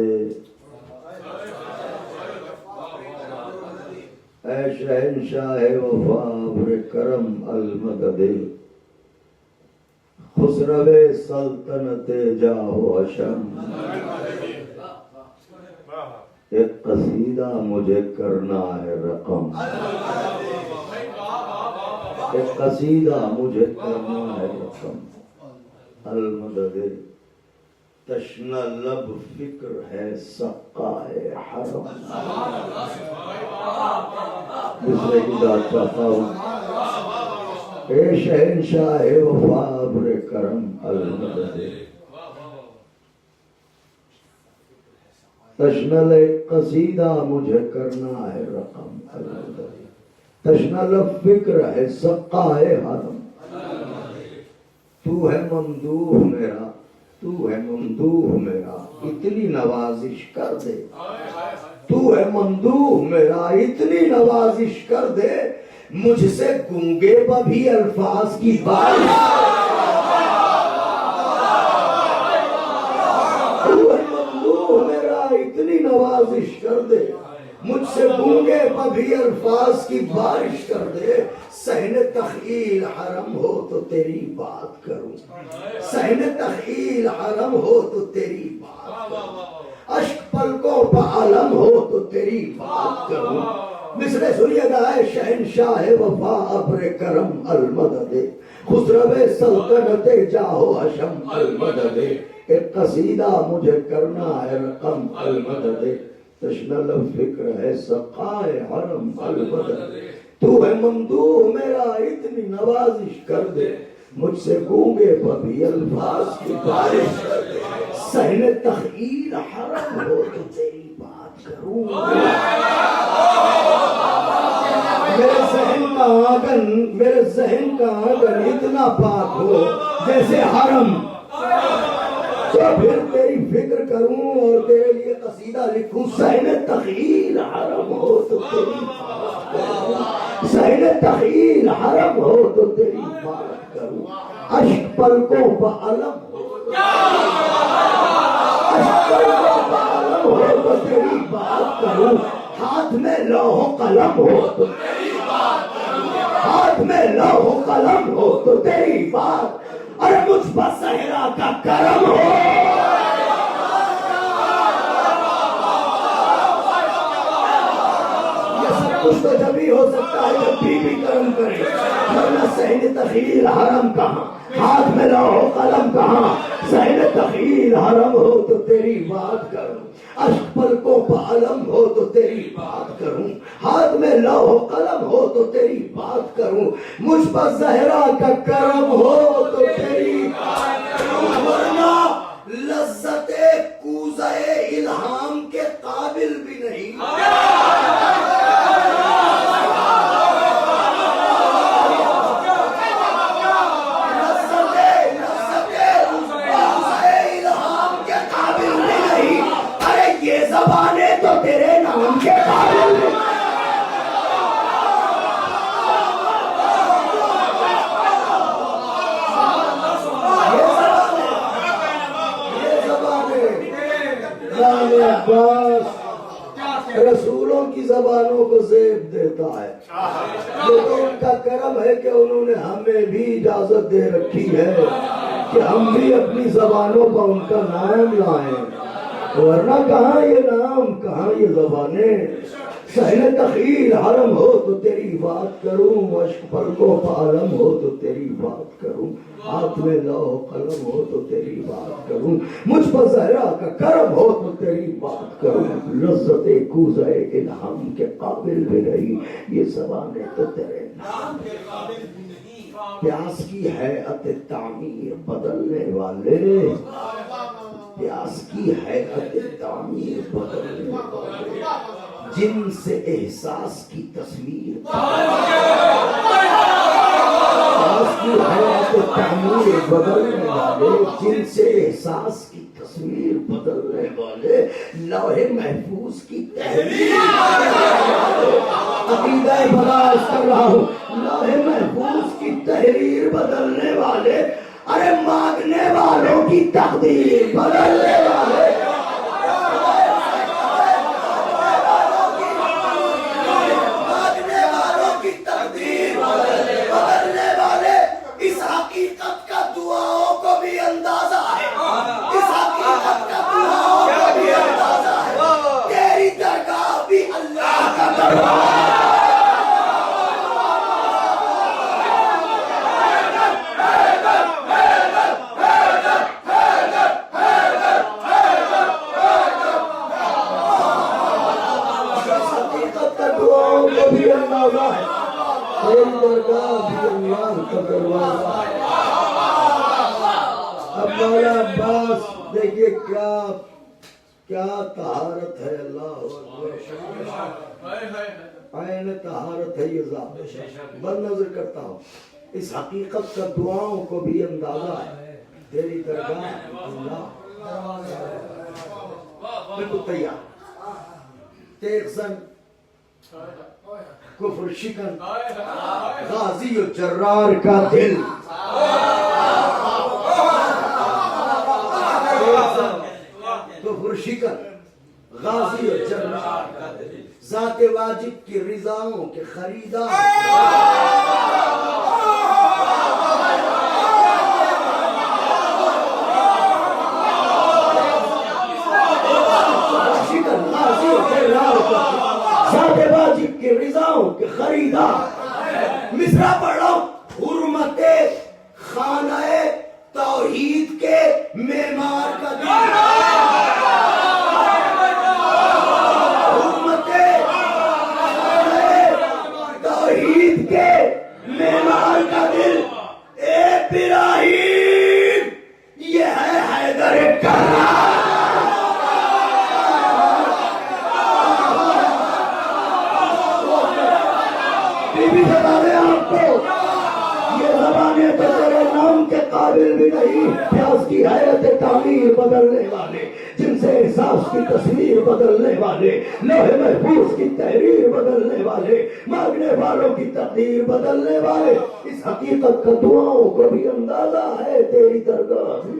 اے شہنشاہ وفا ابر کرم المدد خسرو سلطنت جاہو حشم ایک قصیدہ مجھے کرنا ہے رقم ایک قصیدہ مجھے کرنا ہے رقم المدد تشنہ لب فکر ہے سقائے حرم دوسرے کی داد چاہتا ہوں اے شہنشاہ وفا ابر کرم المدد تشنہ قصیدہ مجھے کرنا ہے رقم المدد تشنہ لب فکر ہے سقائے حرم تو ہے ممدوح میرا تو ہے ممدوح میرا اتنی نوازش کر دے تو ہے ممدوح میرا اتنی نوازش کر دے مجھ سے گونگے پہ بھی الفاظ کی بارش تو ہے ممدوح میرا اتنی نوازش کر دے مجھ سے گونگے پہ بھی الفاظ کی بارش کر دے صحن تخیل حرم ہو تو تیری بات کروں صحن تخیل حرم ہو تو تیری بات کروں اشک پلکوں پہ علم ہو تو تیری بات کروں مصرع سنیے گا اے شہنشاہ وفا ابر کرم المدد خسرو سلطنت جاہو حشم المدد ایک قصیدہ مجھے کرنا ہے رقم المدد تشنہ لب فکر ہے سقائے حرم المدد تو ہے ممدوح میرا اتنی نوازش کر دے مجھ سے گونگے پہ بھی الفاظ کی بارش کر دے صحن تخیل حرم ہو تو تیری بات کروں میرے ذہن کا آنگن اتنا پاک ہو جیسے حرم تو پھر تیری فکر کروں اور تیرے لیے قصیدہ لکھوں صحن تخیل حرم ہو تو تیری بات کروں صحن تخیل حرم ہو تو تیری بات کروں اشک پلکوں پہ علم ہو اشک پلکوں پہ علم ہو تو تیری بات کروں ہاتھ میں لوح قلم ہو تو تیری بات کروں ہاتھ میں لوح قلم ہو تو تیری بات ارے مجھ پر صحرا کا کرم ہو یہ سب کچھ تو جب ہی ہو سکتا ہے جب بی بی کرم کرے ورنہ صحن تخیل حرم کہاں ہاتھ میں لوح قلم کہاں صحن تخیل حرم ہو تو تیری بات کروں اشک پلکوں پہ علم ہو تو تیری بات کروں ہاتھ میں لوح قلم ہو تو تیری بات کروں مجھ پر زہرا کا کرم ہو تو تیری بات کروں ورنہ لذت کوزہ الہام کے قابل بھی نہیں زبانیں تو تیرے نام کے قابل نہیں یہ زبانیں عباس رسولوں کی زبانوں کو زیب دیتا ہے یہ تو ان کا کرم ہے کہ انہوں نے ہمیں بھی اجازت دے رکھی ہے کہ ہم بھی اپنی زبانوں پر ان کا نام لائیں ورنہ کہاں یہ نام کہاں یہ زبانیں صحن تخیل حرم ہو تو تیری بات کروں اشک پلکوں پہ علم ہو تو تیری بات کروں ہاتھ میں لوح قلم ہو تو تیری بات کروں مجھ پر زہرا کا کرم ہو تو تیری بات کروں لذت کوزہ الہام کے قابل بھی نہیں یہ زبانیں تو تیرے نام کے قابل بھی نہیں پیاس کی حیعت تعمیر بدلنے والے پیاس کی حیعت تعمیر بدلنے والے جن سے احساس کی تصویر پیاس کی حیعت تعمیر بدلنے والے جن سے احساس کی تصویر بدلنے والے لوح محفوظ کی تحریر عقیدہ بلاس کر رہا ہوں لوح محفوظ کی تحریر بدلنے والے ارے مانگنے والوں کی تقدیر بدلنے والے مانگنے والوں کی تقدیر بدلنے والے، اس حقیقت کا دعاؤں کو بھی اندازہ ہے، اس حقیقت کا دعاؤں کو بھی اندازہ ہے، تیری درگاہ بھی اللہ کا دربار ہے۔ حقیقت کا دعاؤں کو بھی اندازہ ہے، تیری درگاہ بھی اللہ کا دروازہ ہے۔ اب مولا عباس دیکھیے کیا طہارت ہے، اللہ اکبر، عین طہارت ہے یہ ذات۔ بد نظر کرتا ہوں، اس حقیقت کا دعاؤں کو بھی اندازہ ہے، تیری درگاہ اللہ بالکل تیار۔ تیغ زن کفر شکن غازی و جرار کا دل، کفر شکن غازی و جرار کا دل، ذات واجب کی رضاؤں کے خریدار، ذات واجب کے رضاؤں کے خریدار۔ مصرع پڑھ رہا ہوں، حرمت خانہ توحید کے معمار کا دل، حرمت خانہ توحید کے معمار کا دل، اے ابراہیم یہ ہے حیدر کرار۔ بتا دیں آپ کو، یہ زبانیں تو تیرے نام کے قابل بھی نہیں، پیاس کی حیرت تعمیر بدلنے والے، جن سے احساس کی تصویر بدلنے والے، لوح محفوظ کی تحریر بدلنے والے، مانگنے والوں کی تقدیر بدلنے والے، اس حقیقت کا دعاؤں کو بھی اندازہ ہے، تیری درگاہ بھی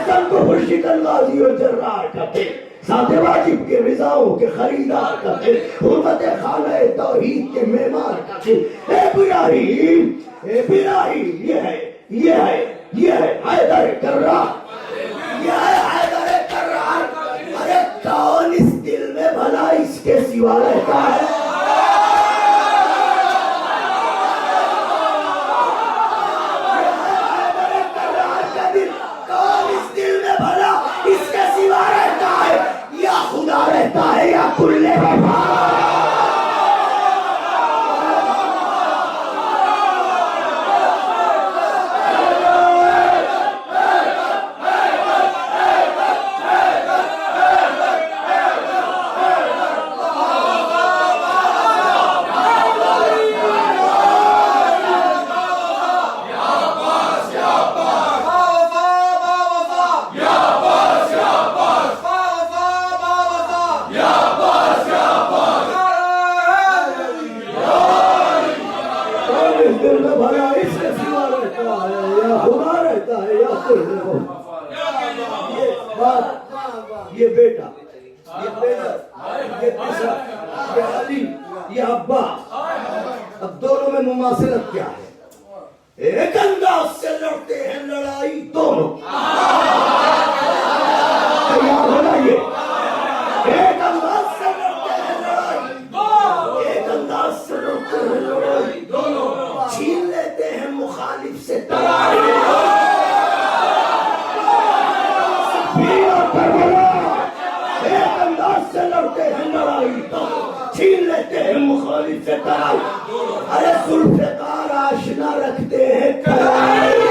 سب کو خورشکن غازی و جرار کا دل، ذات واجب کے رضاؤں کے خریدار کا دل، حرمت خانہ توحید کے معمار کا دل، اے ابراہیم یہ ہے حیدر کرار، یہ ہے حیدر کرار۔ ارے کون اس دل میں بھلا اس کے سوا رہتا ہے؟ خدا رہتا ہے یا کل وفا؟ یہ بیٹا، یہ بیٹا، یہ پسر، یہ علی، یہ عباس، اب دونوں میں مماثلت کیا ہے؟ ایک انداز سے لڑتے ہیں لڑائی دونوں، تیار ہونا یہ، ایک انداز سے لڑتے ہیں لڑائی، ایک انداز سے لڑتے ہیں لڑائی دونوں، چھین لیتے ہیں مخالف سے ترائی، ایک انداز سے لڑتے ہیں لڑائی تو چھین لیتے ہیں مخالف سے ترائی، ارے ذوالفقار آشنا رکھتے ہیں کلائی،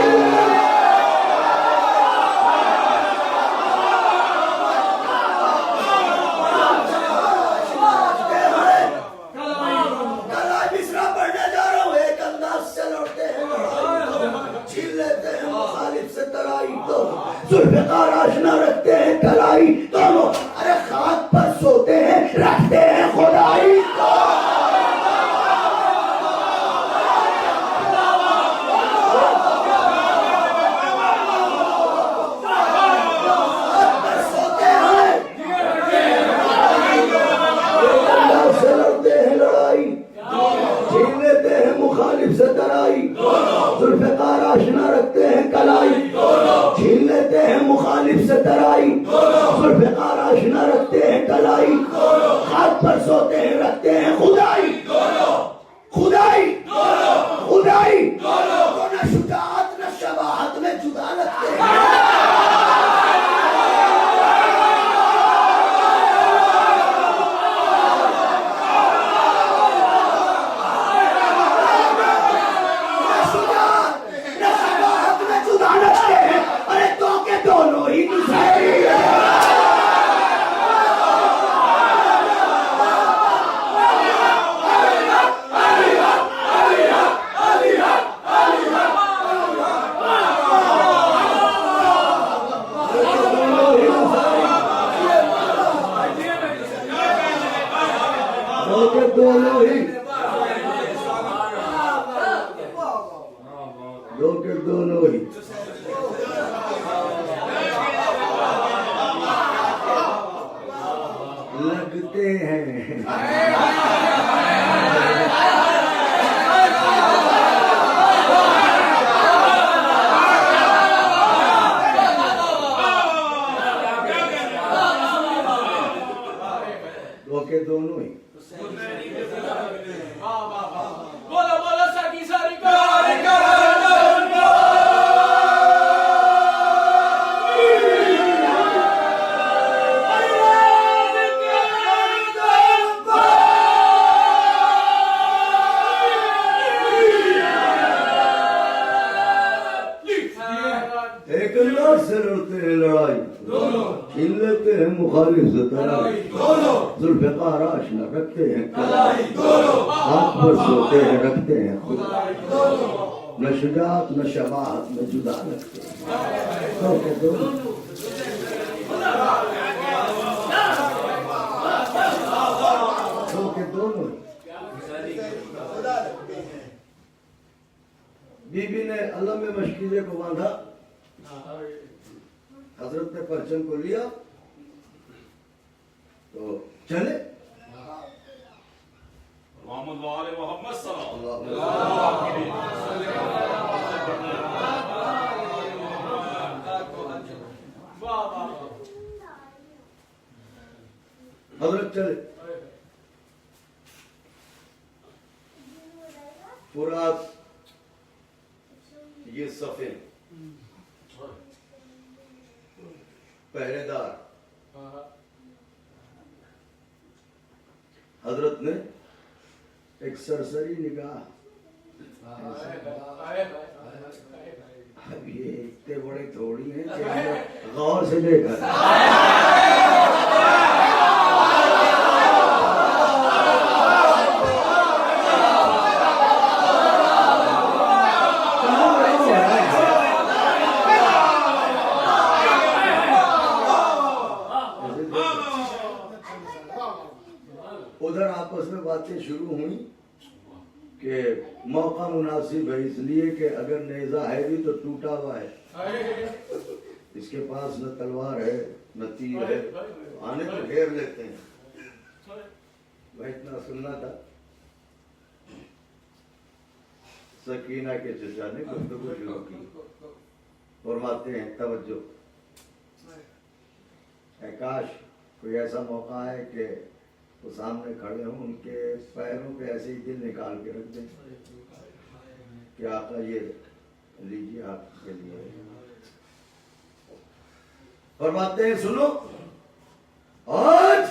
مصرع پڑھنے جا رہا ہوں، ایک انداز سے لڑتے ہیں لڑائی، چھین لیتے ہیں مخالف سے ترائی تو ذوالفقار آشنا رکھتے ہیں کلائی دونوں، ارے خاک پر سوتے ہیں رکھتے ہیں خدائی تو، ہیں مخالف سے ترائی، ذوالفقار آشنا رکھتے ہیں کلائی، خاک پر سوتے ہیں رکھتے ہیں خدائی، خدائی خدائی، وہ نہ شجاعت نہ شباہت میں جدا لگتے ہیں۔ دونوں ہی گزاری ہے۔ دونوں ہی دونوں ہی لگتے ہیں۔ دونوں ہی بولا بولا ساکی ساری ایک انداز سے لڑتے ہیں لڑائی، چھین لیتے ہیں مخالف سے ترائی، ذوالفقار آشنا رکھتے ہیں کلائی، ہاتھ پر سوتے ہیں رکھتے ہیں خدائی، نہ شجاعت نہ شباہت میں جدا لگتے ہیں۔ دونوں بی بی نے علم مشکیزے کو باندھا، حضرت نے پرچم کو لیا تو چلے۔ محمد وآل محمد صلی اللہ علیہ حضرت چلے۔ فرات یہ صفے پہرے دار، حضرت نے ایک سرسری نگاہ، اب یہ اتنے بڑے تھوڑی ہیں کہ غور سے دیکھا۔ ادھر آپس میں باتیں شروع ہوئی کہ موقع مناسب ہے اس لیے کہ اگر نیزہ ہے بھی تو ٹوٹا ہوا ہے، اس کے پاس نہ تلوار ہے نہ تیر ہے، آنے تو گھیر لیتے ہیں۔ وہ اتنا سننا تھا، سکینہ کے چچا نے گفتگو شروع کی، فرماتے ہیں توجہ، اے کاش کوئی ایسا موقع ہے کہ وہ سامنے کھڑے ہوں، ان کے پیروں پہ ایسے ہی دل نکال کے رکھ دیں کہ آقا یہ لیجیے آپ کے لیے۔ فرماتے ہیں سنو، آج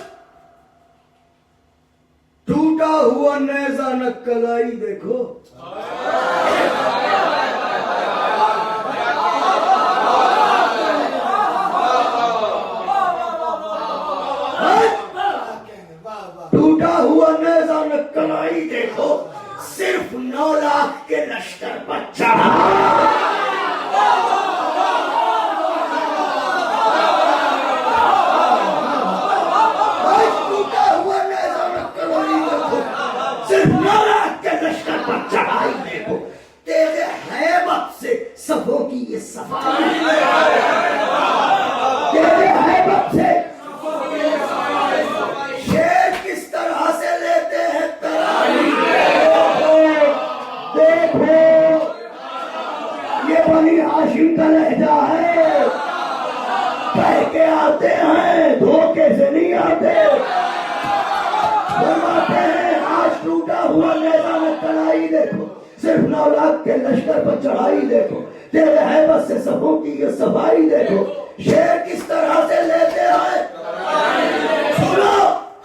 ٹوٹا ہوا نیزہ نہ کلائی دیکھو، ٹوٹا ہوا نیزہ نہ کلائی دیکھو، صرف 9 لاکھ کے لشکر پر چڑھا۔ ٹوٹا ہوا نیزہ نہ کلائی دیکھو، صرف 9 لاکھ کے لشکر پر چڑھائی دیکھو، تیرے ہیبت سے صفوں کی یہ صفائی، تیرے ہیبت سے دیکھو آتے ہیں دھوکے سے نہیں آتے. فرماتے ہیں آج ٹوٹا ہوا نیزہ میں کڑائی دیکھو, صرف 9 لاکھ کے لشکر پر چڑھائی دیکھو, تیرے ہیبت سے صفوں کی یہ صفائی دیکھو, شیر کس طرح سے لیتے ہیں. سنو,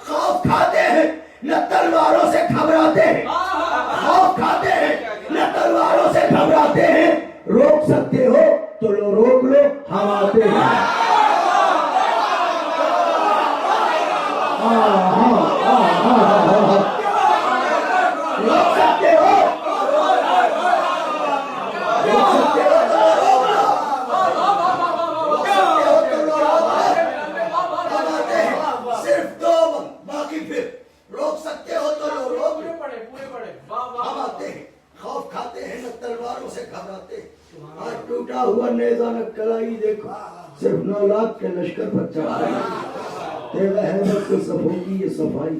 خوف کھاتے ہیں نہ تلواروں سے گھبراتے ہیں, خوف کھاتے ہیں نہ تلواروں سے گھبراتے ہیں. روک سکتے ہو تو لو روک لو, ہم آتے ہیں. روک سکتے ہو, روک سکتے ہو تو روک لو, روک سکتے ہو تو لو روک لو. ہم آتے ہیں, صرف 2 باقی پھر روک سکتے ہو تو لو روک لو. ہم آتے ہیں, خوف کھاتے ہیں نہ تلواروں سے گھبراتے ہیں. آج ٹوٹا ہوا نیزہ نہ کلائی دیکھو, صرف 9 لاکھ کے لشکر پر چڑھائی. تیرا احمد کو صفوں کی یہ صفائی,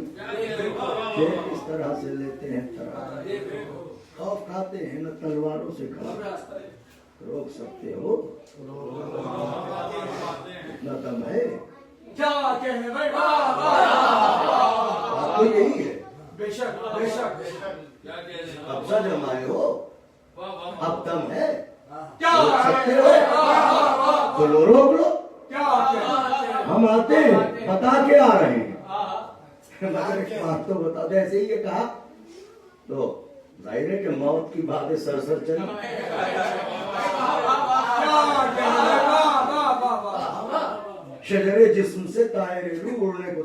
شیر اس طرح سے لیتے ہیں ترائی. خوف کھاتے ہیں نہ تلواروں سے گھبراتے, روک سکتے ہو اتنا دم ہے. بات تو یہی ہے, قبضہ جمائے ہو, اب دم ہے, روک سکتے ہو تو لو روک لو. ہم آتے ہیں, بتا کے آ رہے ہیں, مگر ایک بات تو بتا دے. ایسے ہی یہ کہا تو ظاہر ہے کہ موت کی باتیں سر سر چلی. شجرے جسم سے طائر روح اڑنے کو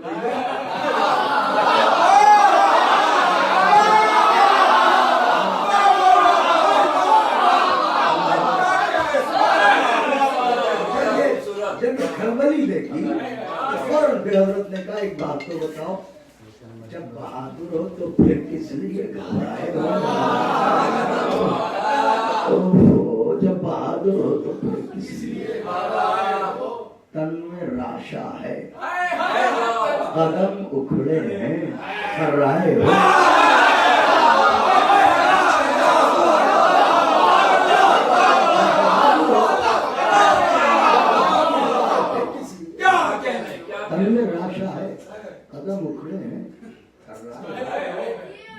جب کھربلی دیکھی تو فوراً پھر حضرت نے کہا ایک بات تو بتاؤ, جب بہادر ہو تو پھر کس لیے گھبرائے ہو, جب بہادر ہو تو پھر کس لیے. تن میں راشا ہے, قدم اکھڑے ہیں, تھرائے ہو. تن میں راشا ہے, قدم اکھڑے ہیں,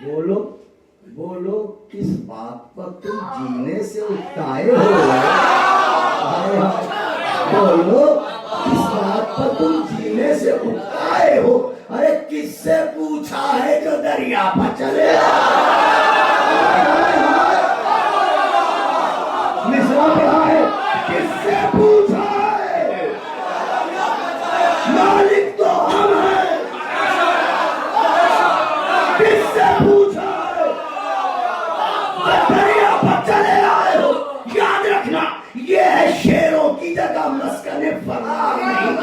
بولو بولو کس بات پر تم جینے سے اکتائے ہو. بولو کس بات پر تم جینے سے اکتائے ہو. ارے کس سے پوچھا ہے جو دریا پر چلے. مصرا پڑھا ہے, کس سے پوچھا ہے, مالک تو ہم ہیں. کس سے پوچھا ہے, دریا پر چلے آئے ہو. یاد رکھنا یہ ہے شیروں کی جگہ, مسکن فرار نہیں.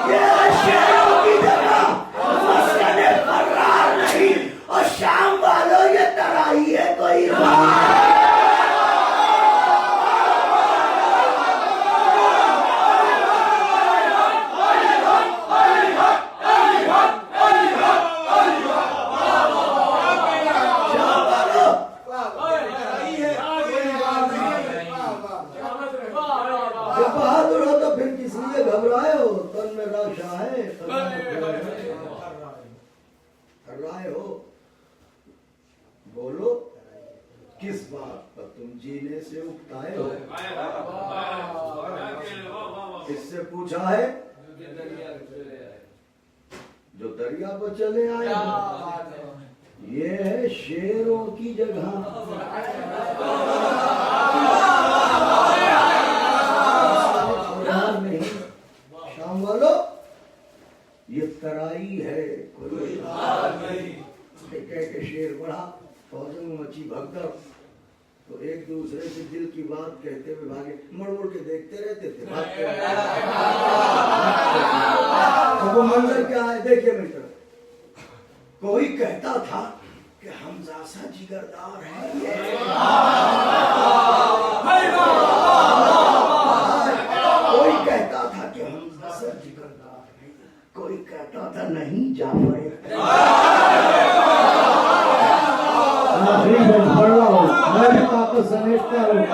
یہ ہے شیروں کی جگہ, مسکن فرار نہیں. اور شام والوں یہ ترائی ہے کوئی بات. بہادر ہو تو پھر کس لیے گھبرائے ہو. تن میں راشا ہے, رائے ہو. بولو کس بات پر تم جینے سے اکتائے ہو. کس سے پوچھا ہے جو دریا پر چلے آئے ہو. یہ ہے شیروں کی جگہ. شام والو یہ ترائی ہے کوئی بات نہیں. کہہ کے شیر بڑھا, فوجوں میں مچی بھگدڑ. تو ایک دوسرے سے دل کی بات کہتے ہوئے بھاگے, مڑ مڑ کے دیکھتے رہتے تھے. تو وہ منظر کیا ہے دیکھیے میٹر. کوئی کہتا تھا کہ حمزہ سا جگردار ہے, کوئی کہتا تھا کہ حمزہ سا جگردار ہے, کوئی کہتا تھا نہیں جعفر. آخری میں پڑھ رہا ہوں, میں بھی واپس سمیٹتا ہوں.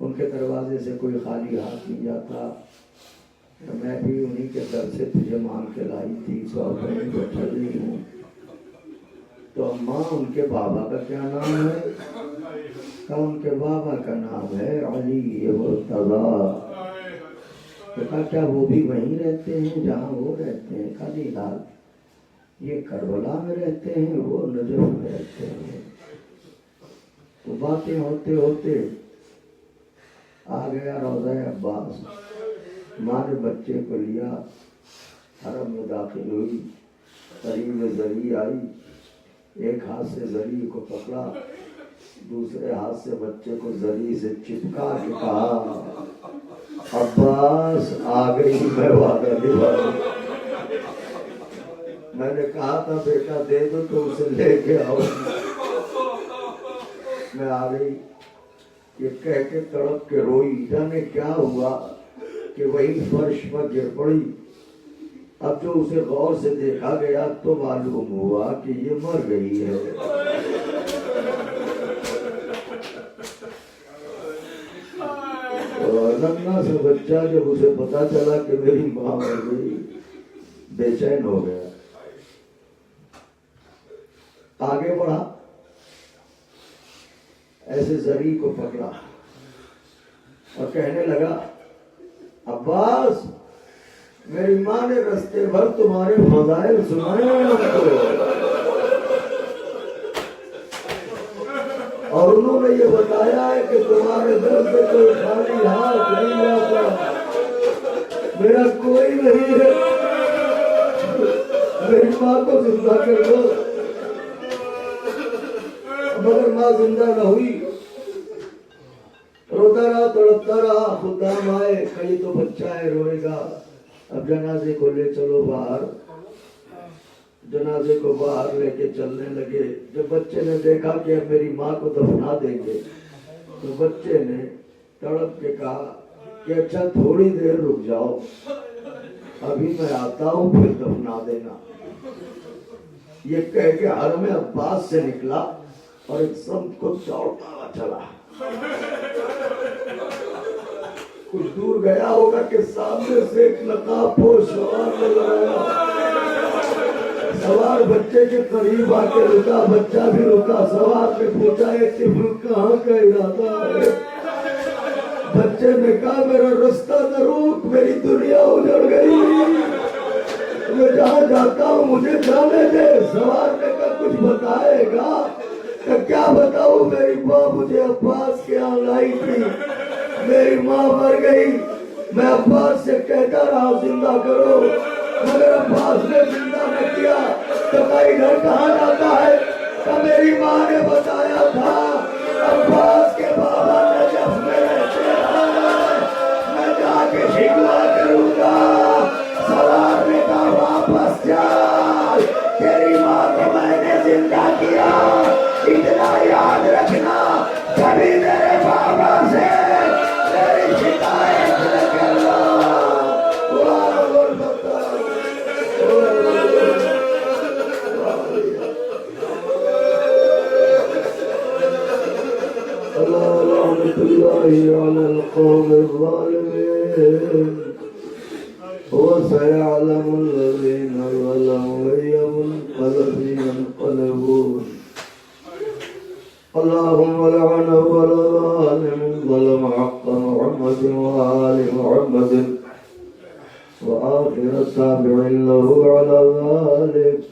ان کے دروازے سے کوئی خالی ہاتھ نہیں جاتا. میں بھی انہی کے در سے تجھے مانگ کے لائی تھی تو اب میں بیٹھا رہی ہوں. تو اماں ان کے بابا کا کیا نام ہے؟ کہا ان کے بابا کا نام ہے علی مرتضیٰ. تو کہا کیا وہ بھی وہیں رہتے ہیں جہاں وہ رہتے ہیں؟ کہا نہیں لال، یہ کربلا میں رہتے ہیں، وہ نجف میں رہتے ہیں. تو باتیں ہوتے ہوتے آ گیا روضہ عباس. ماں نے بچے کو لیا، حرم میں داخل ہوئی، قریب زری آئی، ایک ہاتھ سے زری کو پکڑا، دوسرے ہاتھ سے بچے کو زری سے چپکا کے کہا عباس آ گئی، میں وعدہ نبھاؤں. میں نے کہا تھا بیٹا دے دو تو اسے لے کے آؤ. میں آ گئی. یہ کہہ کے تڑپ کے روئی. جانے کیا ہوا کہ وہی فرش پر گر پڑی. اب جو اسے غور سے دیکھا گیا تو معلوم ہوا کہ یہ مر گئی ہے. ننھا سے بچہ جب اسے پتا چلا کہ میری ماں مر گئی بے چین ہو گیا. آگے بڑھا، ایسے زری کو پکڑا اور کہنے لگا عباس میری ماں نے رستے بھر تمہارے فضائل سنائے اور انہوں نے یہ بتایا ہے کہ تمہارے در سے کوئی خالی ہاتھ نہیں آتا. میرا کوئی نہیں ہے، میری ماں کو زندہ کر دو. مگر ماں زندہ نہ ہوئی. روتا رہا، تڑپتا رہا. خدام آئے، کہیں تو بچہ ہے روئے گا. اب جنازے کو لے چلو باہر. جنازے کو باہر لے کے چلنے لگے. جب بچے نے دیکھا کہ اب میری ماں کو دفنا دیں گے تو بچے نے تڑپ کے کہا کہ اچھا تھوڑی دیر رک جاؤ، ابھی میں آتا ہوں پھر دفنا دینا. یہ کہہ کے حرم عباس سے نکلا اور ایک سمت کو دوڑتا ہوا چلا. کچھ دور گیا ہوگا کہ سامنے سے ایک نقاب پوش سوار نظر آیا. سوار بچے کے قریب آ کے رکا، بچہ بھی رکا. سوار نے پوچھا یہ طفل کہاں کا ارادہ ہے؟ بچے نے کہا میرا رستہ نہ روک، میری دنیا اجڑ گئی، میں جہاں جاتا ہوں مجھے جانے دے. سوار نے کہا کچھ بتائے گا؟ کیا بتاؤں، میری ماں مجھے عباس کے یہاں لائی تھی، میری ماں مر گئی. میں عباس سے کہتا رہا زندہ کرو، مگر عباس نے زندہ نہ کیا. تو کہیں گھر کہاں جاتا ہے؟ تو میری ماں نے بتایا تھا عباس کے بابا نجف میں رہتے ہیں، میں جا کے شکوا کروں گا. سوار نے کہا واپس جا، تیری ماں کو میں نے زندہ کیا. اتنا یاد رکھنا کبھی میرے بابا سے میری شکایت نہ کرنا. على القوم الظالمين وسيعلم الذين ظلموا أي منقلب ينقلبون. اللهم لعن أول ظالم ظلم حق محمد وآل محمد وآخر تابع له على ذلك.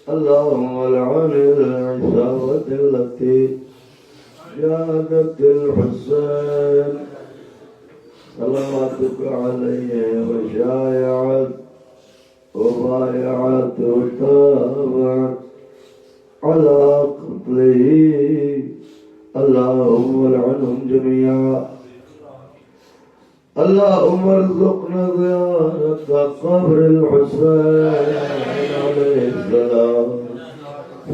اللهم لعن العصابة التي جادت الحسين صلواتك عليه وشايعت وبايعت وتابعت على قتله. اللهم لعنهم جميعا. اللهم ارزقنا زيارة قبر الحسين عليه السلام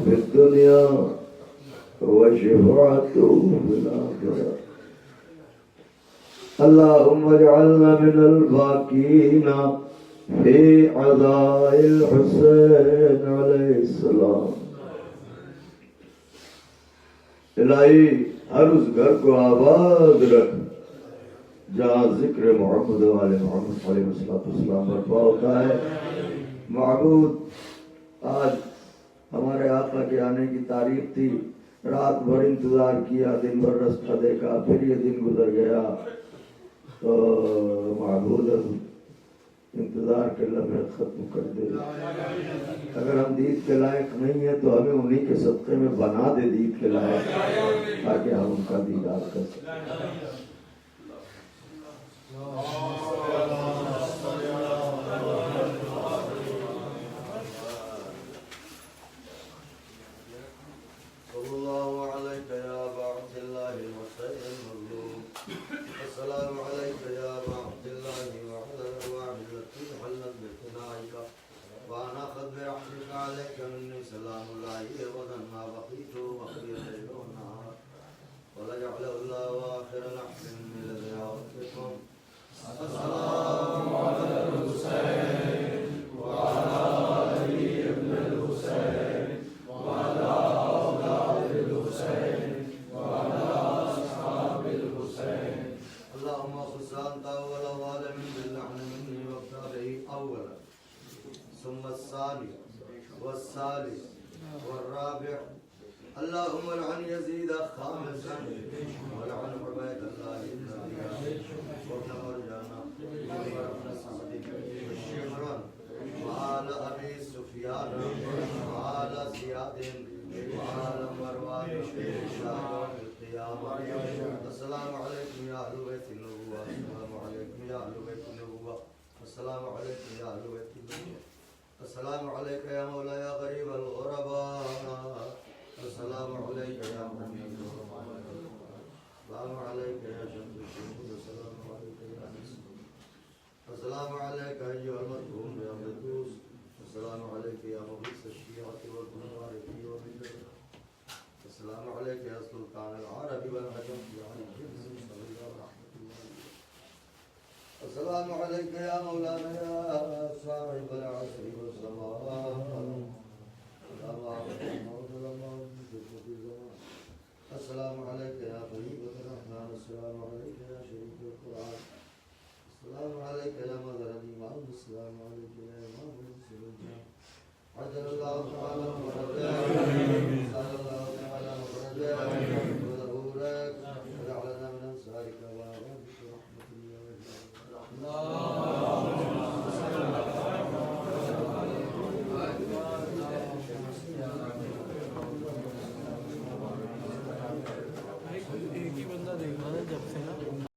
في الدنيا وشفاعته في الآخرة. اللهم اجعلنا من الباكين في عزاء الحسين عليه السلام. الہی ہر اس گھر کو آباد رکھ جہاں ذکر محمد والے محمد علیہ السلام برپا ہوتا ہے۔ معبود آج ہمارے آقا کے آنے کی تاریخ تھی، رات بھر انتظار کیا، دن بھر رستہ دیکھا، پھر یہ دن گزر گیا، تو معبود انتظار کے لمحے ختم کر دے۔ اگر ہم دید کے لائق نہیں ہیں تو ہمیں انہی کے صدقے میں بنا دے دید کے لائق، تاکہ ہم ان کا دیدار کر سکیں۔ السلام عليك يا أبا عبد الله وعلى الأرواح التي حلت بفنائك وأنا قد برحمتك عليك مني سلام الله غدا ما بقيت وبقي الليل والنهار وليجعله الله آخر نحس من لديكم. السلام على الحسين وعلى علي بن الحسين وعلى أولاد الحسين وعلى أصحاب الحسين. اللهم خص أنت أول ظالم باللعن مني وابدأ به أولا ثم الثاني والثالث والرابع. اللهم لعن يزيد خامسا ولعن عبيد الله النبي وابن مرجانا وابن سعد والشمران وآل أبي سفيان وآل زياد وآل مروان إلى يوم القيامة. السلام عليكم يا أهل بيت النبوة. السلام عليكم يا أهل بيت النبوة. السلام عليكم يا أهل بيت النبوة. السلام عليك يا مولاي يا غريب الغرباء. السلام عليك يا محمد. السلام عليك يا شمس الشهود. السلام عليك يا نسيم. السلام عليك أيها المرحوم يا قدوس. السلام عليك يا مغيث الشيعة والمنارك ومنك. السلام عليك يا سلطان العرب والعجم يا الجنس صلى الله ورحمة الله. السلام عليك يا مولانا يا صاحب العصر والزمان. السلام عليك يا طيب الرحمن. السلام عليك يا شريف القرآن. السلام عليك يا مظهر الإيمان. السلام عليك يا إمام المسلمين. عجل الله تعالى فرجاء. صلى الله تعالى فرجاء.